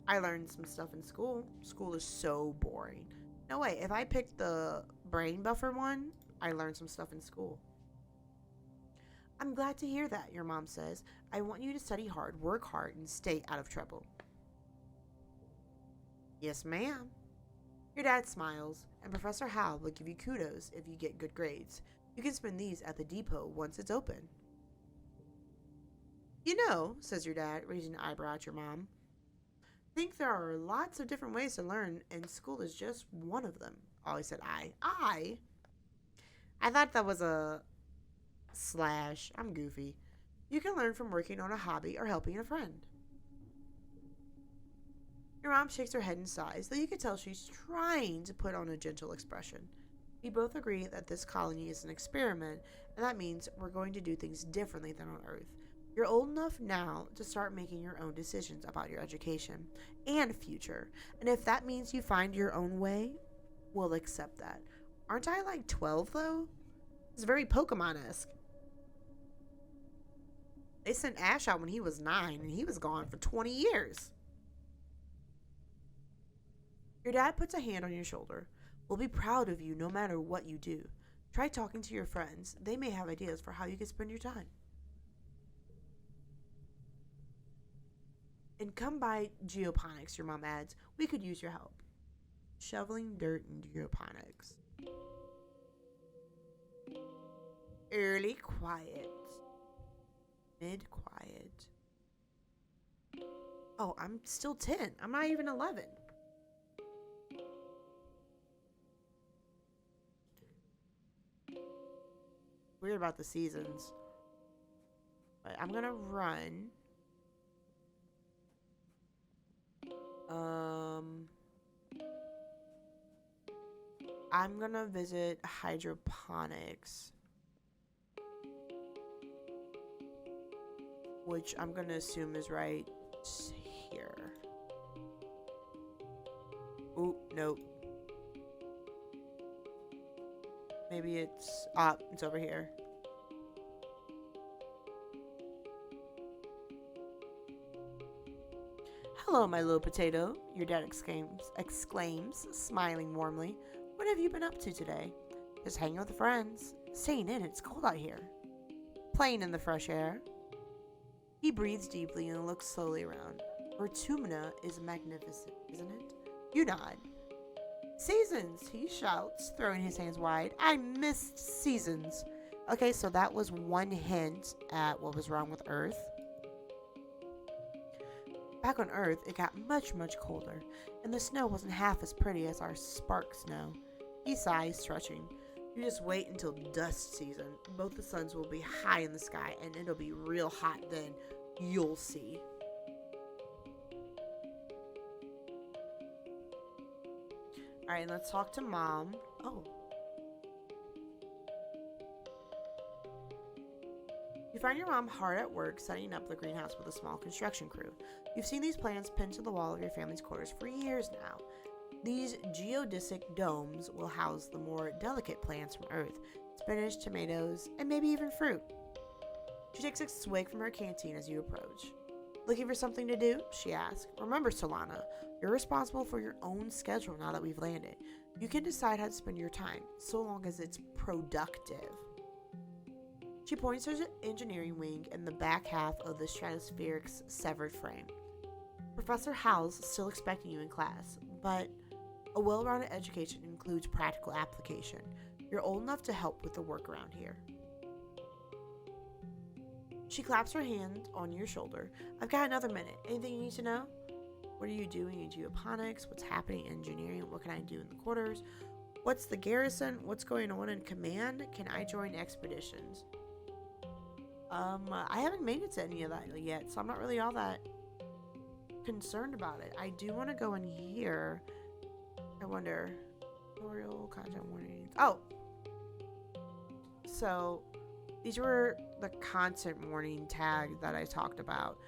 I learned some stuff in school. School is so boring. No way, if I picked the brain buffer one, I learned some stuff in school. I'm glad to hear that, your mom says. I want you to study hard, work hard, and stay out of trouble. Yes, ma'am. Your dad smiles, and Professor Hal will give you kudos if you get good grades. You can spend these at the depot once it's open. You know, says your dad, raising an eyebrow at your mom. I think there are lots of different ways to learn, and school is just one of them. Always said I thought that was a slash. I'm goofy. You can learn from working on a hobby or helping a friend. Your mom shakes her head and sighs, though you can tell she's trying to put on a gentle expression. We both agree that this colony is an experiment, and that means we're going to do things differently than on Earth. You're old enough now to start making your own decisions about your education and future, and if that means you find your own way, we'll accept that. Aren't I like 12, though? It's very Pokemon-esque. They sent Ash out when he was 9, and he was gone for 20 years. Your dad puts a hand on your shoulder. We'll be proud of you no matter what you do. Try talking to your friends. They may have ideas for how you can spend your time. And come by geoponics, your mom adds. We could use your help. Shoveling dirt in geoponics. Early quiet. Mid quiet. Oh, I'm still 10. I'm not even 11. Weird about the seasons. But I'm gonna run. I'm gonna visit hydroponics, which I'm gonna assume is right here. Ooh, nope. Maybe it's it's over here. Hello, my little potato, your dad exclaims, smiling warmly. What have you been up to today? Just hanging with friends. Staying in, it's cold out here. Playing in the fresh air. He breathes deeply and looks slowly around. Vertumina is magnificent, isn't it? You nod. Seasons, he shouts, throwing his hands wide. I missed seasons. Okay, so that was one hint at what was wrong with Earth. Back on Earth, it got much, much colder, and the snow wasn't half as pretty as our spark snow. He sighs, stretching. You just wait until dust season. Both the suns will be high in the sky, and it'll be real hot then. You'll see. Alright, let's talk to Mom. Oh. You find your mom hard at work setting up the greenhouse with a small construction crew. You've seen these plants pinned to the wall of your family's quarters for years now. These geodesic domes will house the more delicate plants from Earth, spinach, tomatoes, and maybe even fruit. She takes a swig from her canteen as you approach. Looking for something to do? She asks. Remember, Solana, you're responsible for your own schedule now that we've landed. You can decide how to spend your time, so long as it's productive. She points to the engineering wing in the back half of the stratospheric's severed frame. Professor Hal's still expecting you in class, but a well-rounded education includes practical application. You're old enough to help with the work around here. She claps her hand on your shoulder. I've got another minute. Anything you need to know? What are you doing in geoponics? What's happening in engineering? What can I do in the quarters? What's the garrison? What's going on in command? Can I join expeditions? I haven't made it to any of that yet, so I'm not really all that concerned about it. I do want to go in here. I wonder. Tutorial, content warnings. Oh! So, these were the content warning tag that I talked about.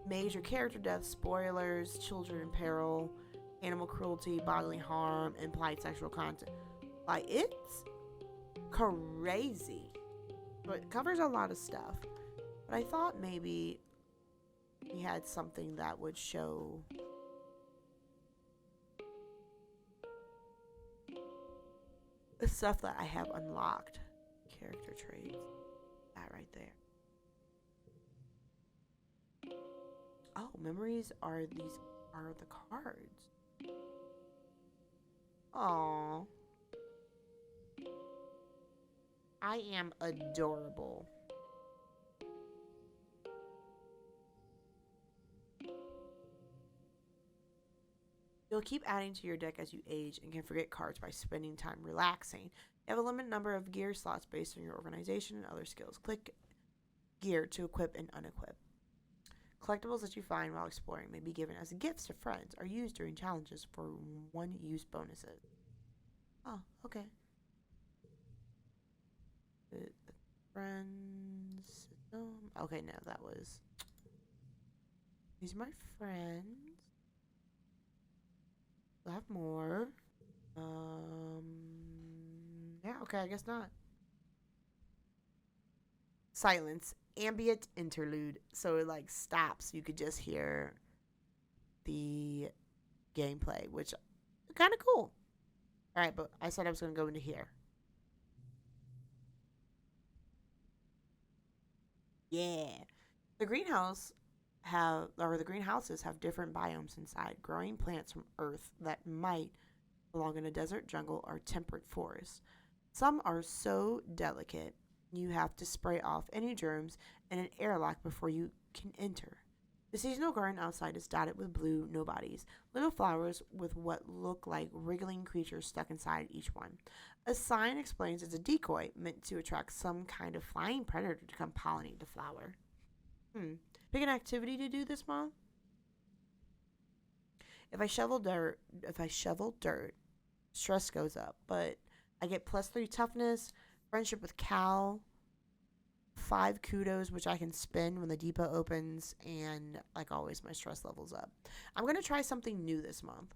Major character deaths, spoilers, children in peril, animal cruelty, bodily harm, implied sexual content. Like, it's crazy. But it covers a lot of stuff. But I thought maybe we had something that would show the stuff that I have unlocked. Character traits. That right there. Oh, memories are the cards. Aww. I am adorable. You'll keep adding to your deck as you age and can forget cards by spending time relaxing. You have a limited number of gear slots based on your organization and other skills. Click gear to equip and unequip. Collectibles that you find while exploring may be given as gifts to friends or used during challenges for one-use bonuses. Oh, okay. Friends. Okay, no, that was... These are my friends. I have more. Yeah, okay, I guess not. Silence. Ambient interlude. So it like stops. You could just hear the gameplay, which kind of cool. Alright, but I said I was going to go into here. Yeah. The greenhouses have different biomes inside, growing plants from earth that might belong in a desert, jungle, or temperate forest. Some are so delicate you have to spray off any germs in an airlock before you can enter. The seasonal garden outside is dotted with blue nobodies, little flowers with what look like wriggling creatures stuck inside each one. A sign explains it's a decoy meant to attract some kind of flying predator to come pollinate the flower. Pick an activity to do this month. If I shovel dirt, stress goes up, but I get +3 toughness, friendship with Cal, 5 kudos, which I can spend when the depot opens, and like always, my stress level's up. I'm going to try something new this month.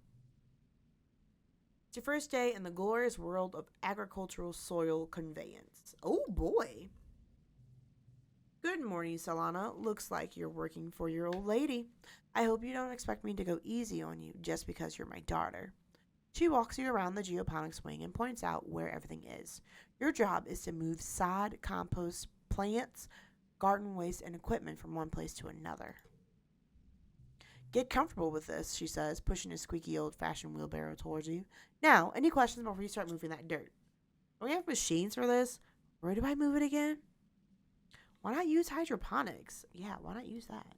It's your first day in the glorious world of agricultural soil conveyance. Oh boy. Good morning, Solana. Looks like you're working for your old lady. I hope you don't expect me to go easy on you just because you're my daughter. She walks you around the geoponics wing and points out where everything is. Your job is to move sod, compost, plants, garden waste, and equipment from one place to another. Get comfortable with this, she says, pushing a squeaky old-fashioned wheelbarrow towards you. Now, any questions before you start moving that dirt? Do we have machines for this? Where do I move it again? Why not use hydroponics? Yeah, why not use that?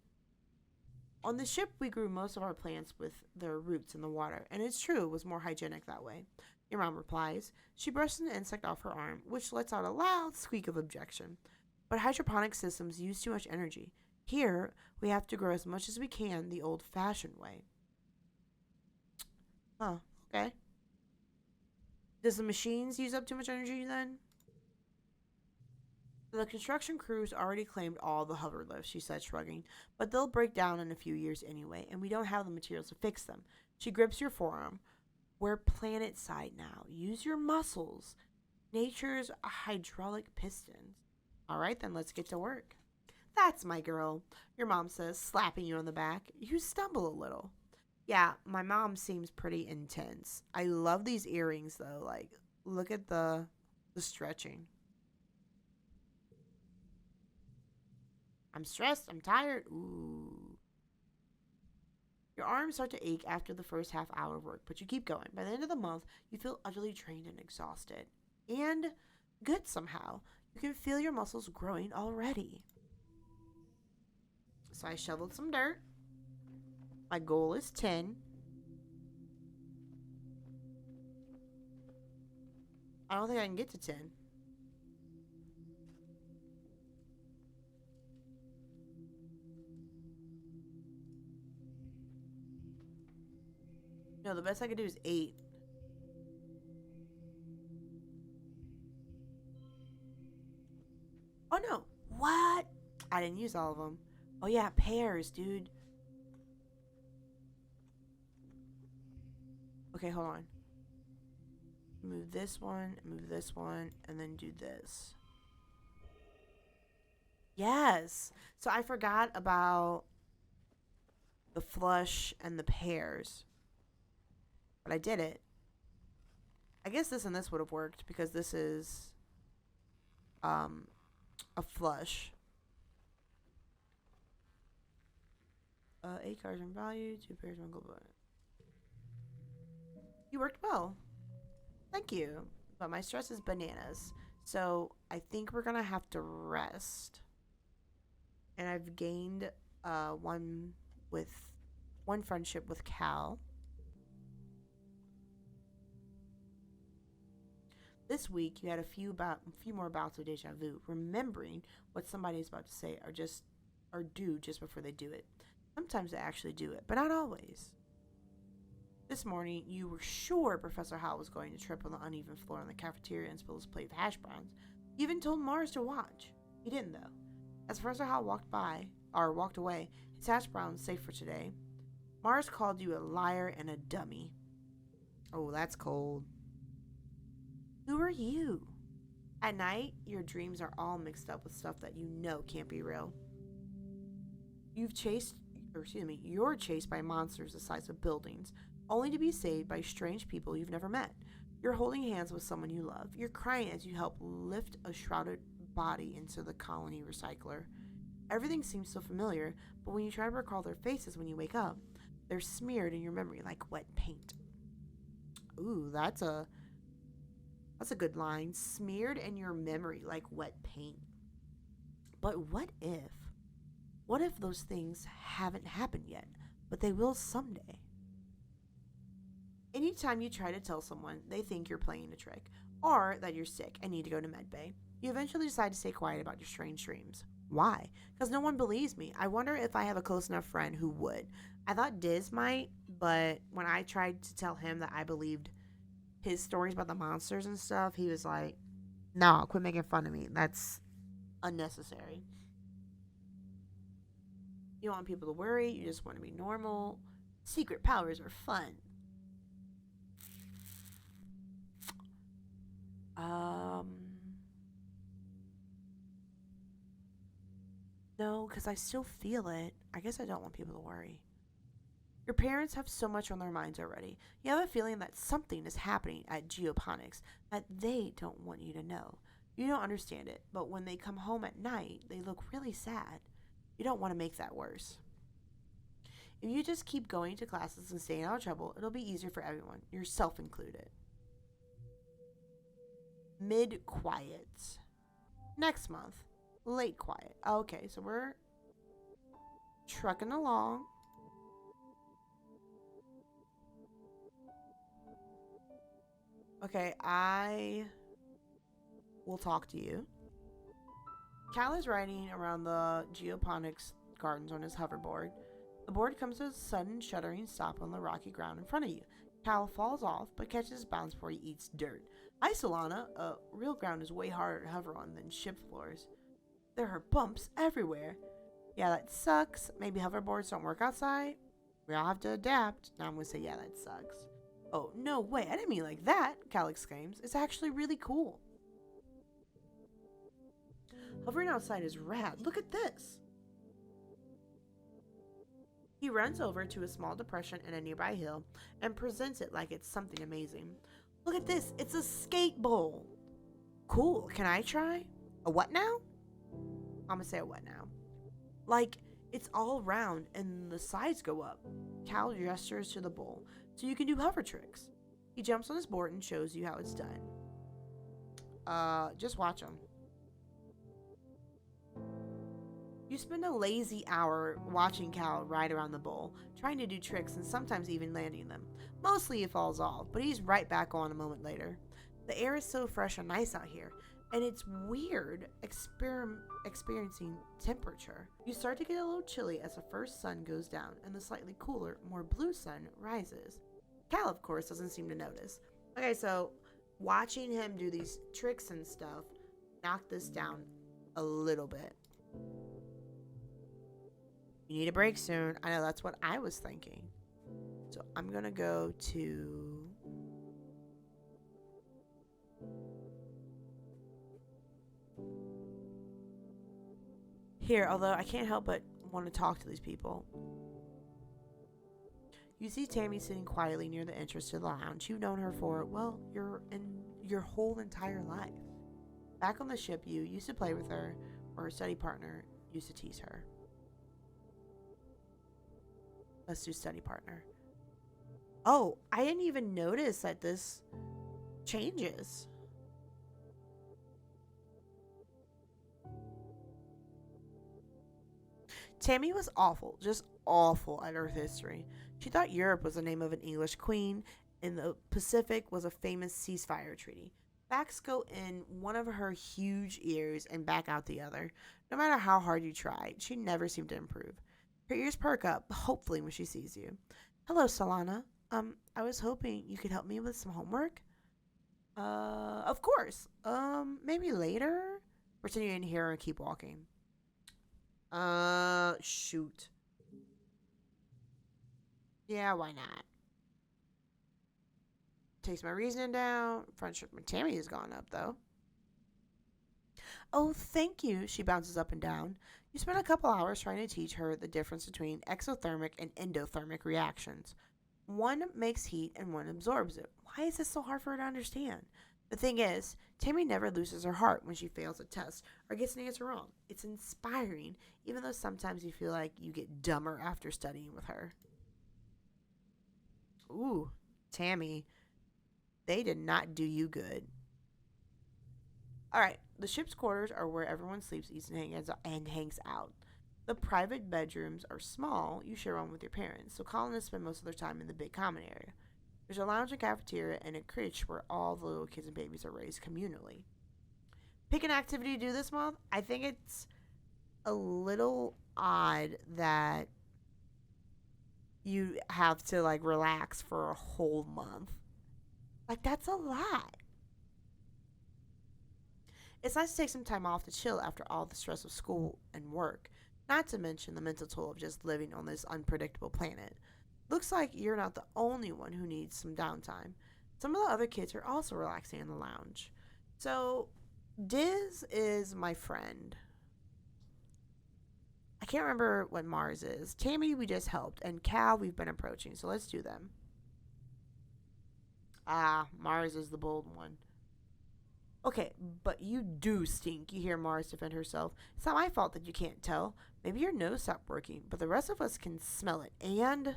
On the ship, we grew most of our plants with their roots in the water, and it's true, it was more hygienic that way. Your mom replies. She brushes an insect off her arm, which lets out a loud squeak of objection. But hydroponic systems use too much energy. Here, we have to grow as much as we can the old-fashioned way. Oh, okay. Does the machines use up too much energy then? The construction crews already claimed all the hover lifts, she said, shrugging. But they'll break down in a few years anyway, and we don't have the materials to fix them. She grips your forearm. We're planet side now. Use your muscles. Nature's hydraulic pistons. All right, then let's get to work. That's my girl, your mom says, slapping you on the back. You stumble a little. Yeah, my mom seems pretty intense. I love these earrings, though. Like, look at the stretching. I'm stressed. I'm tired. Ooh. Your arms start to ache after the first half hour of work, but you keep going. By the end of the month, you feel utterly drained and exhausted. And good somehow. You can feel your muscles growing already. So I shoveled some dirt. My goal is 10. I don't think I can get to 10. No, the best I could do is 8. Oh no. What? I didn't use all of them. Oh yeah, pears, dude. Okay, hold on. Move this one, and then do this. Yes. So I forgot about the flush and the pears. But I did it. I guess this and this would have worked because this is um a flush. 8 cards in value, 2 pairs, 1 gold. You worked well. Thank you. But my stress is bananas. So I think we're gonna have to rest. And I've gained one friendship with Cal. This week you had a few more bouts of deja vu, remembering what somebody is about to say or do just before they do it. Sometimes they actually do it, but not always. This morning, you were sure Professor Howell was going to trip on the uneven floor in the cafeteria and spill his plate of hash browns. You even told Mars to watch. He didn't, though. As Professor Howell walked away, his hash browns safe for today, Mars called you a liar and a dummy. Oh, that's cold. Who are you? At night, your dreams are all mixed up with stuff that you know can't be real. You're chased by monsters the size of buildings, only to be saved by strange people you've never met. You're holding hands with someone you love. You're crying as you help lift a shrouded body into the colony recycler. Everything seems so familiar, but when you try to recall their faces when you wake up, they're smeared in your memory like wet paint. Ooh, that's a good line. Smeared in your memory like wet paint. But what if? What if those things haven't happened yet, but they will someday? Anytime you try to tell someone, they think you're playing a trick, or that you're sick and need to go to medbay. You eventually decide to stay quiet about your strange dreams. Why? Because no one believes me. I wonder if I have a close enough friend who would. I thought Diz might, but when I tried to tell him that I believed his stories about the monsters and stuff, he was like, "No, quit making fun of me. That's unnecessary. You don't want people to worry. You just want to be normal. Secret powers are fun." No, because I still feel it. I guess I don't want people to worry. Your parents have so much on their minds already. You have a feeling that something is happening at Geoponics that they don't want you to know. You don't understand it, but when they come home at night, they look really sad. You don't want to make that worse. If you just keep going to classes and staying out of trouble, it'll be easier for everyone, yourself included. Mid-quiet. Next month. Late quiet. Okay, so we're trucking along. Okay, I will talk to you. Cal is riding around the geoponics gardens on his hoverboard. The board comes to a sudden shuddering stop on the rocky ground in front of you. Cal falls off, but catches his bounce before he eats dirt. Isolana, real ground is way harder to hover on than ship floors. There are bumps everywhere. Yeah, that sucks. Maybe hoverboards don't work outside. We all have to adapt. Now I'm going to say, yeah, that sucks. Oh, no way. I didn't mean like that, Cal exclaims. It's actually really cool. Hovering outside is rad. Look at this. He runs over to a small depression in a nearby hill and presents it like it's something amazing. Look at this. It's a skate bowl. Cool. Can I try? A what now? I'm going to say a what now. Like, it's all round and the sides go up. Cal gestures to the bowl so you can do hover tricks. He jumps on his board and shows you how it's done. Just watch him. You spend a lazy hour watching Cal ride around the bowl, trying to do tricks and sometimes even landing them. Mostly he falls off, but he's right back on a moment later. The air is so fresh and nice out here, and it's weird experiencing temperature. You start to get a little chilly as the first sun goes down and the slightly cooler, more blue sun rises. Cal, of course, doesn't seem to notice. Okay, so watching him do these tricks and stuff knocked this down a little bit. You need a break soon. I know that's what I was thinking. So I'm going to go to... here, although I can't help but want to talk to these people. You see Tammy sitting quietly near the entrance to the lounge. You've known her for, well, your whole entire life. Back on the ship, you used to play with her, or her study partner used to tease her. Let's do study partner. Oh, I didn't even notice that this changes. Tammy was awful, just awful at Earth history. She thought Europe was the name of an English queen, and the Pacific was a famous ceasefire treaty. Facts go in one of her huge ears and back out the other. No matter how hard you tried, she never seemed to improve. Her ears perk up, hopefully, when she sees you. Hello, Solana. I was hoping you could help me with some homework. Of course. Maybe later? Pretend you didn't hear her and keep walking. Shoot. Yeah, why not? Takes my reasoning down. Friendship with Tammy has gone up, though. Oh, thank you. She bounces up and down. You spent a couple hours trying to teach her the difference between exothermic and endothermic reactions. One makes heat and one absorbs it. Why is this so hard for her to understand? The thing is, Tammy never loses her heart when she fails a test or gets an answer wrong. It's inspiring, even though sometimes you feel like you get dumber after studying with her. Ooh, Tammy, they did not do you good. Alright, the ship's quarters are where everyone sleeps, eats, and hangs out. The private bedrooms are small. You share one with your parents, so colonists spend most of their time in the big common area. There's a lounge and cafeteria and a crèche where all the little kids and babies are raised communally. Pick an activity to do this month. I think it's a little odd that you have to like relax for a whole month. Like, that's a lot. It's nice to take some time off to chill after all the stress of school and work, not to mention the mental toll of just living on this unpredictable planet. Looks like you're not the only one who needs some downtime. Some of the other kids are also relaxing in the lounge. So, Diz is my friend. I can't remember what Mars is. Tammy, we just helped, and Cal, we've been approaching, so let's do them. Ah, Mars is the bold one. Okay, but you do stink, you hear Mars defend herself. It's not my fault that you can't tell. Maybe your nose stopped working, but the rest of us can smell it, and...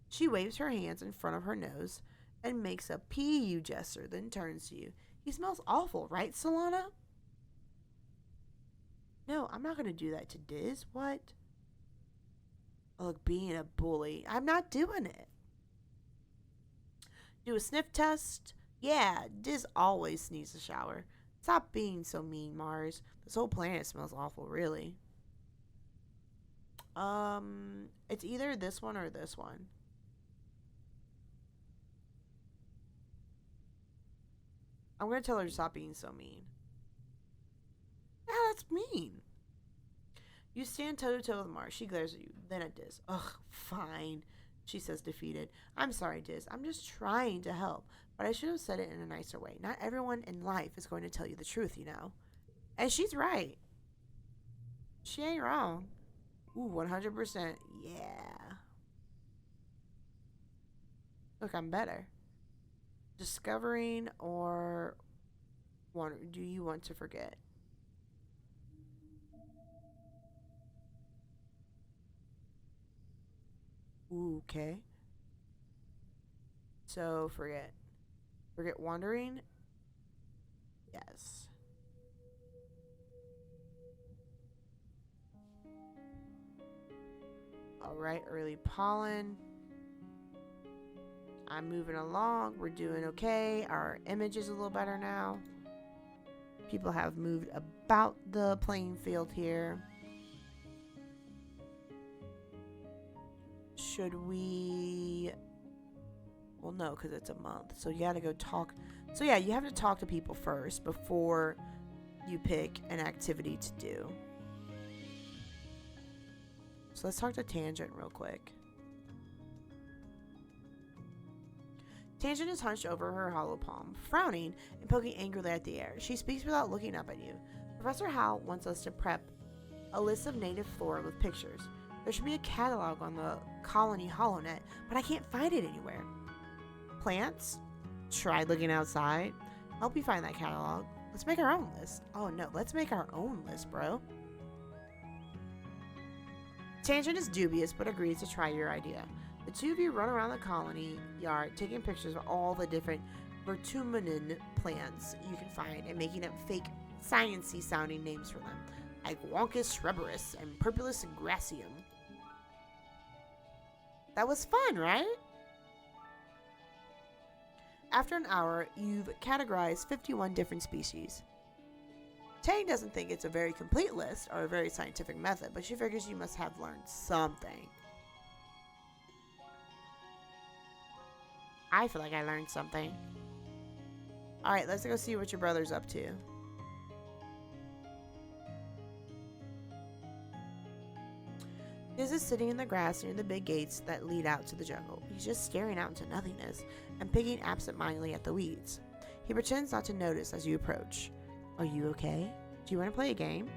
She waves her hands in front of her nose and makes a PU gesture, then turns to you. He smells awful, right, Solana? No, I'm not going to do that to Diz. What? Oh, look, being a bully. I'm not doing it. Do a sniff test? Yeah, Diz always needs a shower. Stop being so mean, Mars. This whole planet smells awful, really. It's either this one or this one. I'm going to tell her to stop being so mean. Yeah, that's mean. You stand toe-to-toe with Mars. She glares at you, then at Diz. Ugh, fine, she says, defeated. I'm sorry, Diz. I'm just trying to help. But I should have said it in a nicer way. Not everyone in life is going to tell you the truth, you know. And she's right. She ain't wrong. Ooh, 100%. Yeah. Look, I'm better. Discovering or do you want to forget? Ooh, okay. So forget. Forget wandering? Yes. Alright, early pollen. I'm moving along. We're doing okay. Our image is a little better now. People have moved about the playing field here. Should we Well, no, because it's a month. So you got to go talk. So yeah, you have to talk to people first before you pick an activity to do. So let's talk to Tangent real quick. Tangent is hunched over her hollow palm, frowning and poking angrily at the air. She speaks without looking up at you. Professor Howe wants us to prep a list of native flora with pictures. There should be a catalog on the colony HoloNet, but I can't find it anywhere. Plants? Try looking outside. Help you find that catalog. Let's make our own list. Oh no, let's make our own list, bro. Tangent is dubious, but agrees to try your idea. The two of you run around the colony yard, taking pictures of all the different vertuminin plants you can find and making up fake science-y sounding names for them, like Wonkus shrubberus and Purpurus gracium. That was fun, right? After an hour, you've categorized 51 different species. Tang doesn't think it's a very complete list or a very scientific method, but she figures you must have learned something. I feel like I learned something. Alright, let's go see what your brother's up to. Diz is sitting in the grass near the big gates that lead out to the jungle. He's just staring out into nothingness and picking absent-mindedly at the weeds. He pretends not to notice as you approach. Are you okay? Do you want to play a game?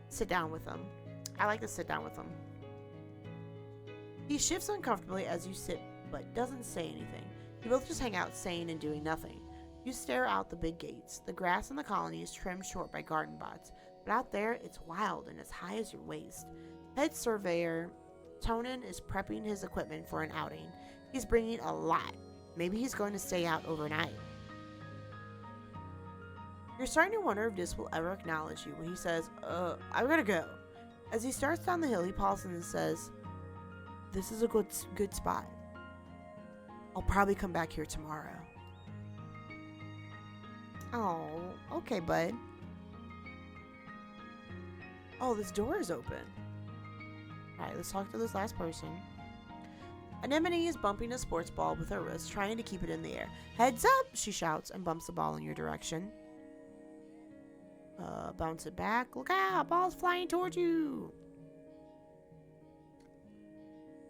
Sit down with him. I like to sit down with him. He shifts uncomfortably as you sit, but doesn't say anything. You both just hang out saying and doing nothing. You stare out the big gates. The grass in the colony is trimmed short by garden bots, but out there it's wild and as high as your waist. Head surveyor Tonin is prepping his equipment for an outing. He's bringing a lot. Maybe he's going to stay out overnight. You're starting to wonder if Dis will ever acknowledge you when he says, I gotta go. As he starts down the hill, he pauses and says, this is a good spot. I'll probably come back here tomorrow. Oh, okay, bud. Oh, this door is open. Alright, let's talk to this last person. Anemone is bumping a sports ball with her wrist, trying to keep it in the air. Heads up, she shouts and bumps the ball in your direction. Bounce it back. Look out, ball's flying towards you.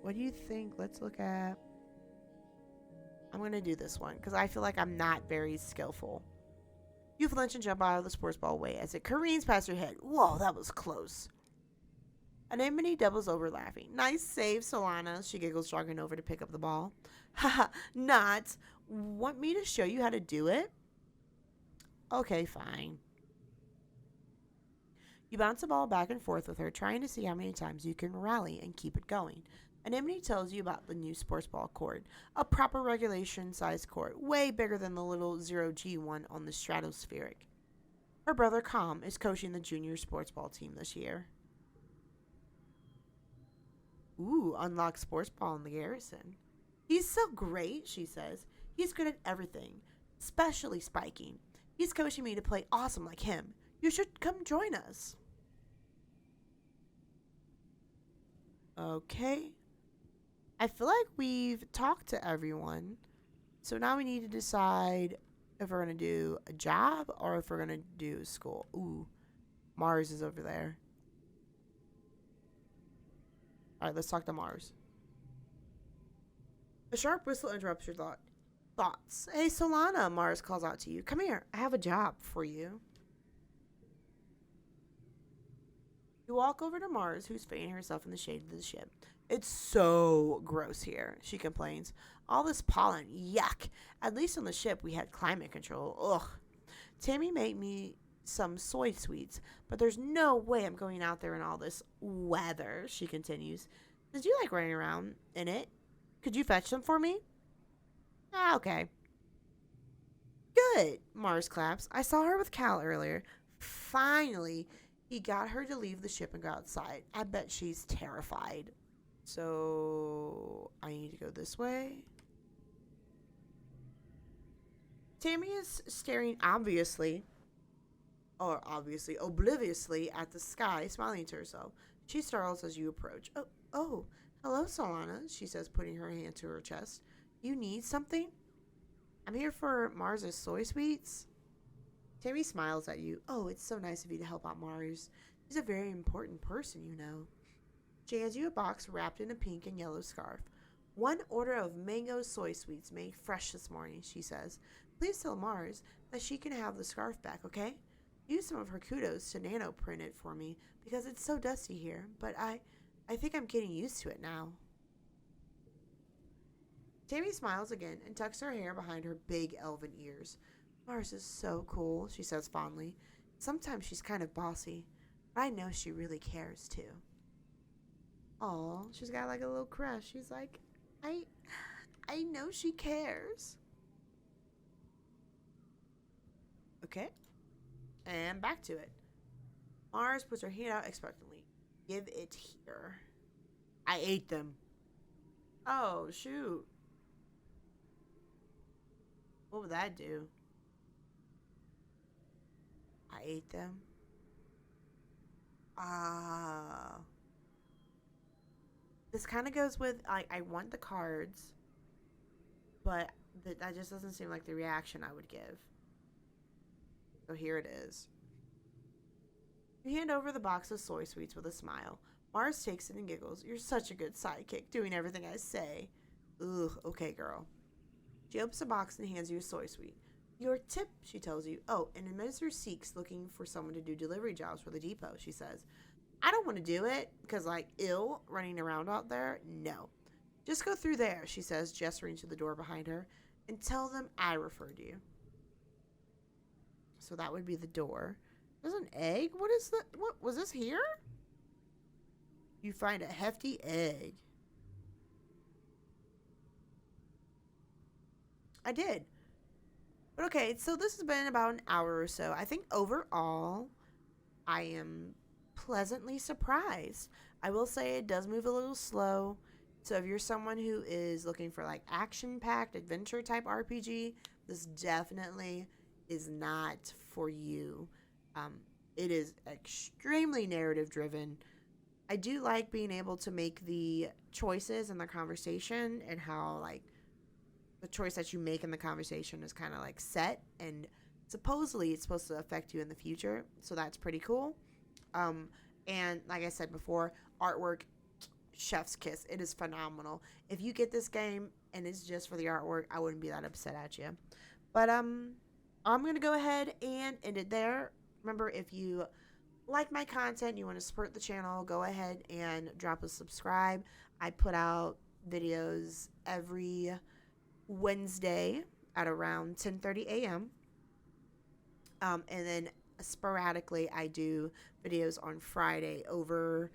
What do you think? Let's look at... I'm going to do this one because I feel like I'm not very skillful. You flinch and jump out of the sports ball way as it careens past your head. Whoa, that was close. Anemone doubles over laughing. Nice save, Solana. She giggles, jogging over to pick up the ball. Haha, not. Want me to show you how to do it? Okay, fine. You bounce the ball back and forth with her, trying to see how many times you can rally and keep it going. Anemone tells you about the new sports ball court, a proper regulation-sized court, way bigger than the little 0G one on the stratospheric. Her brother, Com, is coaching the junior sports ball team this year. Ooh, unlock sports ball in the garrison. He's so great, she says. He's good at everything, especially spiking. He's coaching me to play awesome like him. You should come join us. Okay. I feel like we've talked to everyone. So now we need to decide if we're going to do a job or if we're going to do school. Ooh, Mars is over there. All right, let's talk to Mars. A sharp whistle interrupts your thoughts. Hey, Solana, Mars calls out to you. Come here. I have a job for you. You walk over to Mars, who's fanning herself in the shade of the ship. It's so gross here, she complains. All this pollen, yuck. At least on the ship we had climate control. Ugh. Tammy made me some soy sweets, but there's no way I'm going out there in all this weather, she continues. Did you like running around in it? Could you fetch them for me? Ah, okay. Good, Mars claps. I saw her with Cal earlier. Finally, he got her to leave the ship and go outside. I bet she's terrified. So, I need to go this way. Tammy is staring obliviously at the sky, smiling to herself. She startles as you approach. Oh, hello, Solana, she says, putting her hand to her chest. You need something? I'm here for Mars's soy sweets. Tammy smiles at you. Oh, it's so nice of you to help out Mars. He's a very important person, you know. She hands you a box wrapped in a pink and yellow scarf. One order of mango soy sweets made fresh this morning, she says. Please tell Mars that she can have the scarf back, okay? Use some of her kudos to nano print it for me because it's so dusty here, but I think I'm getting used to it now. Tammy smiles again and tucks her hair behind her big elven ears. Mars is so cool, she says fondly. Sometimes she's kind of bossy, but I know she really cares too. Aw, she's got like a little crush. She's like, I know she cares. Okay, and back to it. Mars puts her hand out expectantly. Give it here. I ate them. Oh, shoot. What would that do? I ate them. Ah. This kind of goes with I want the cards, but that just doesn't seem like the reaction I would give. So here it is. You hand over the box of soy sweets with a smile. Mars takes it and giggles. You're such a good sidekick, doing everything I say. Ugh, okay, girl. She opens the box and hands you a soy sweet. Your tip, she tells you. Oh, and Mr. Seek's looking for someone to do delivery jobs for the depot, she says. I don't want to do it, because, running around out there, no. Just go through there, she says, gesturing to the door behind her, and tell them I referred you. So that would be the door. There's an egg? What is that? What, was this here? You find a hefty egg. I did. But okay, so this has been about an hour or so. I think overall, I am pleasantly surprised. I will say it does move a little slow. So if you're someone who is looking for like action-packed adventure type RPG, this definitely is not for you. It is extremely narrative driven. I do like being able to make the choices in the conversation and how like the choice that you make in the conversation is kind of like set and supposedly it's supposed to affect you in the future. So that's pretty cool. And like I said before, artwork, chef's kiss. It is phenomenal. If you get this game and it's just for the artwork, I wouldn't be that upset at you. But I'm going to go ahead and end it there. Remember, if you like my content, you want to support the channel, go ahead and drop a subscribe. I put out videos every Wednesday at around 10:30 a.m. And then sporadically I do videos on Friday over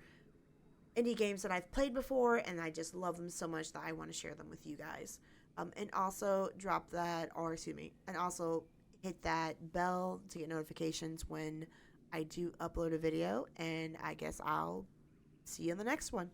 indie games that I've played before and I just love them so much that I want to share them with you guys. And also and also hit that bell to get notifications when I do upload a video, and I guess I'll see you in the next one.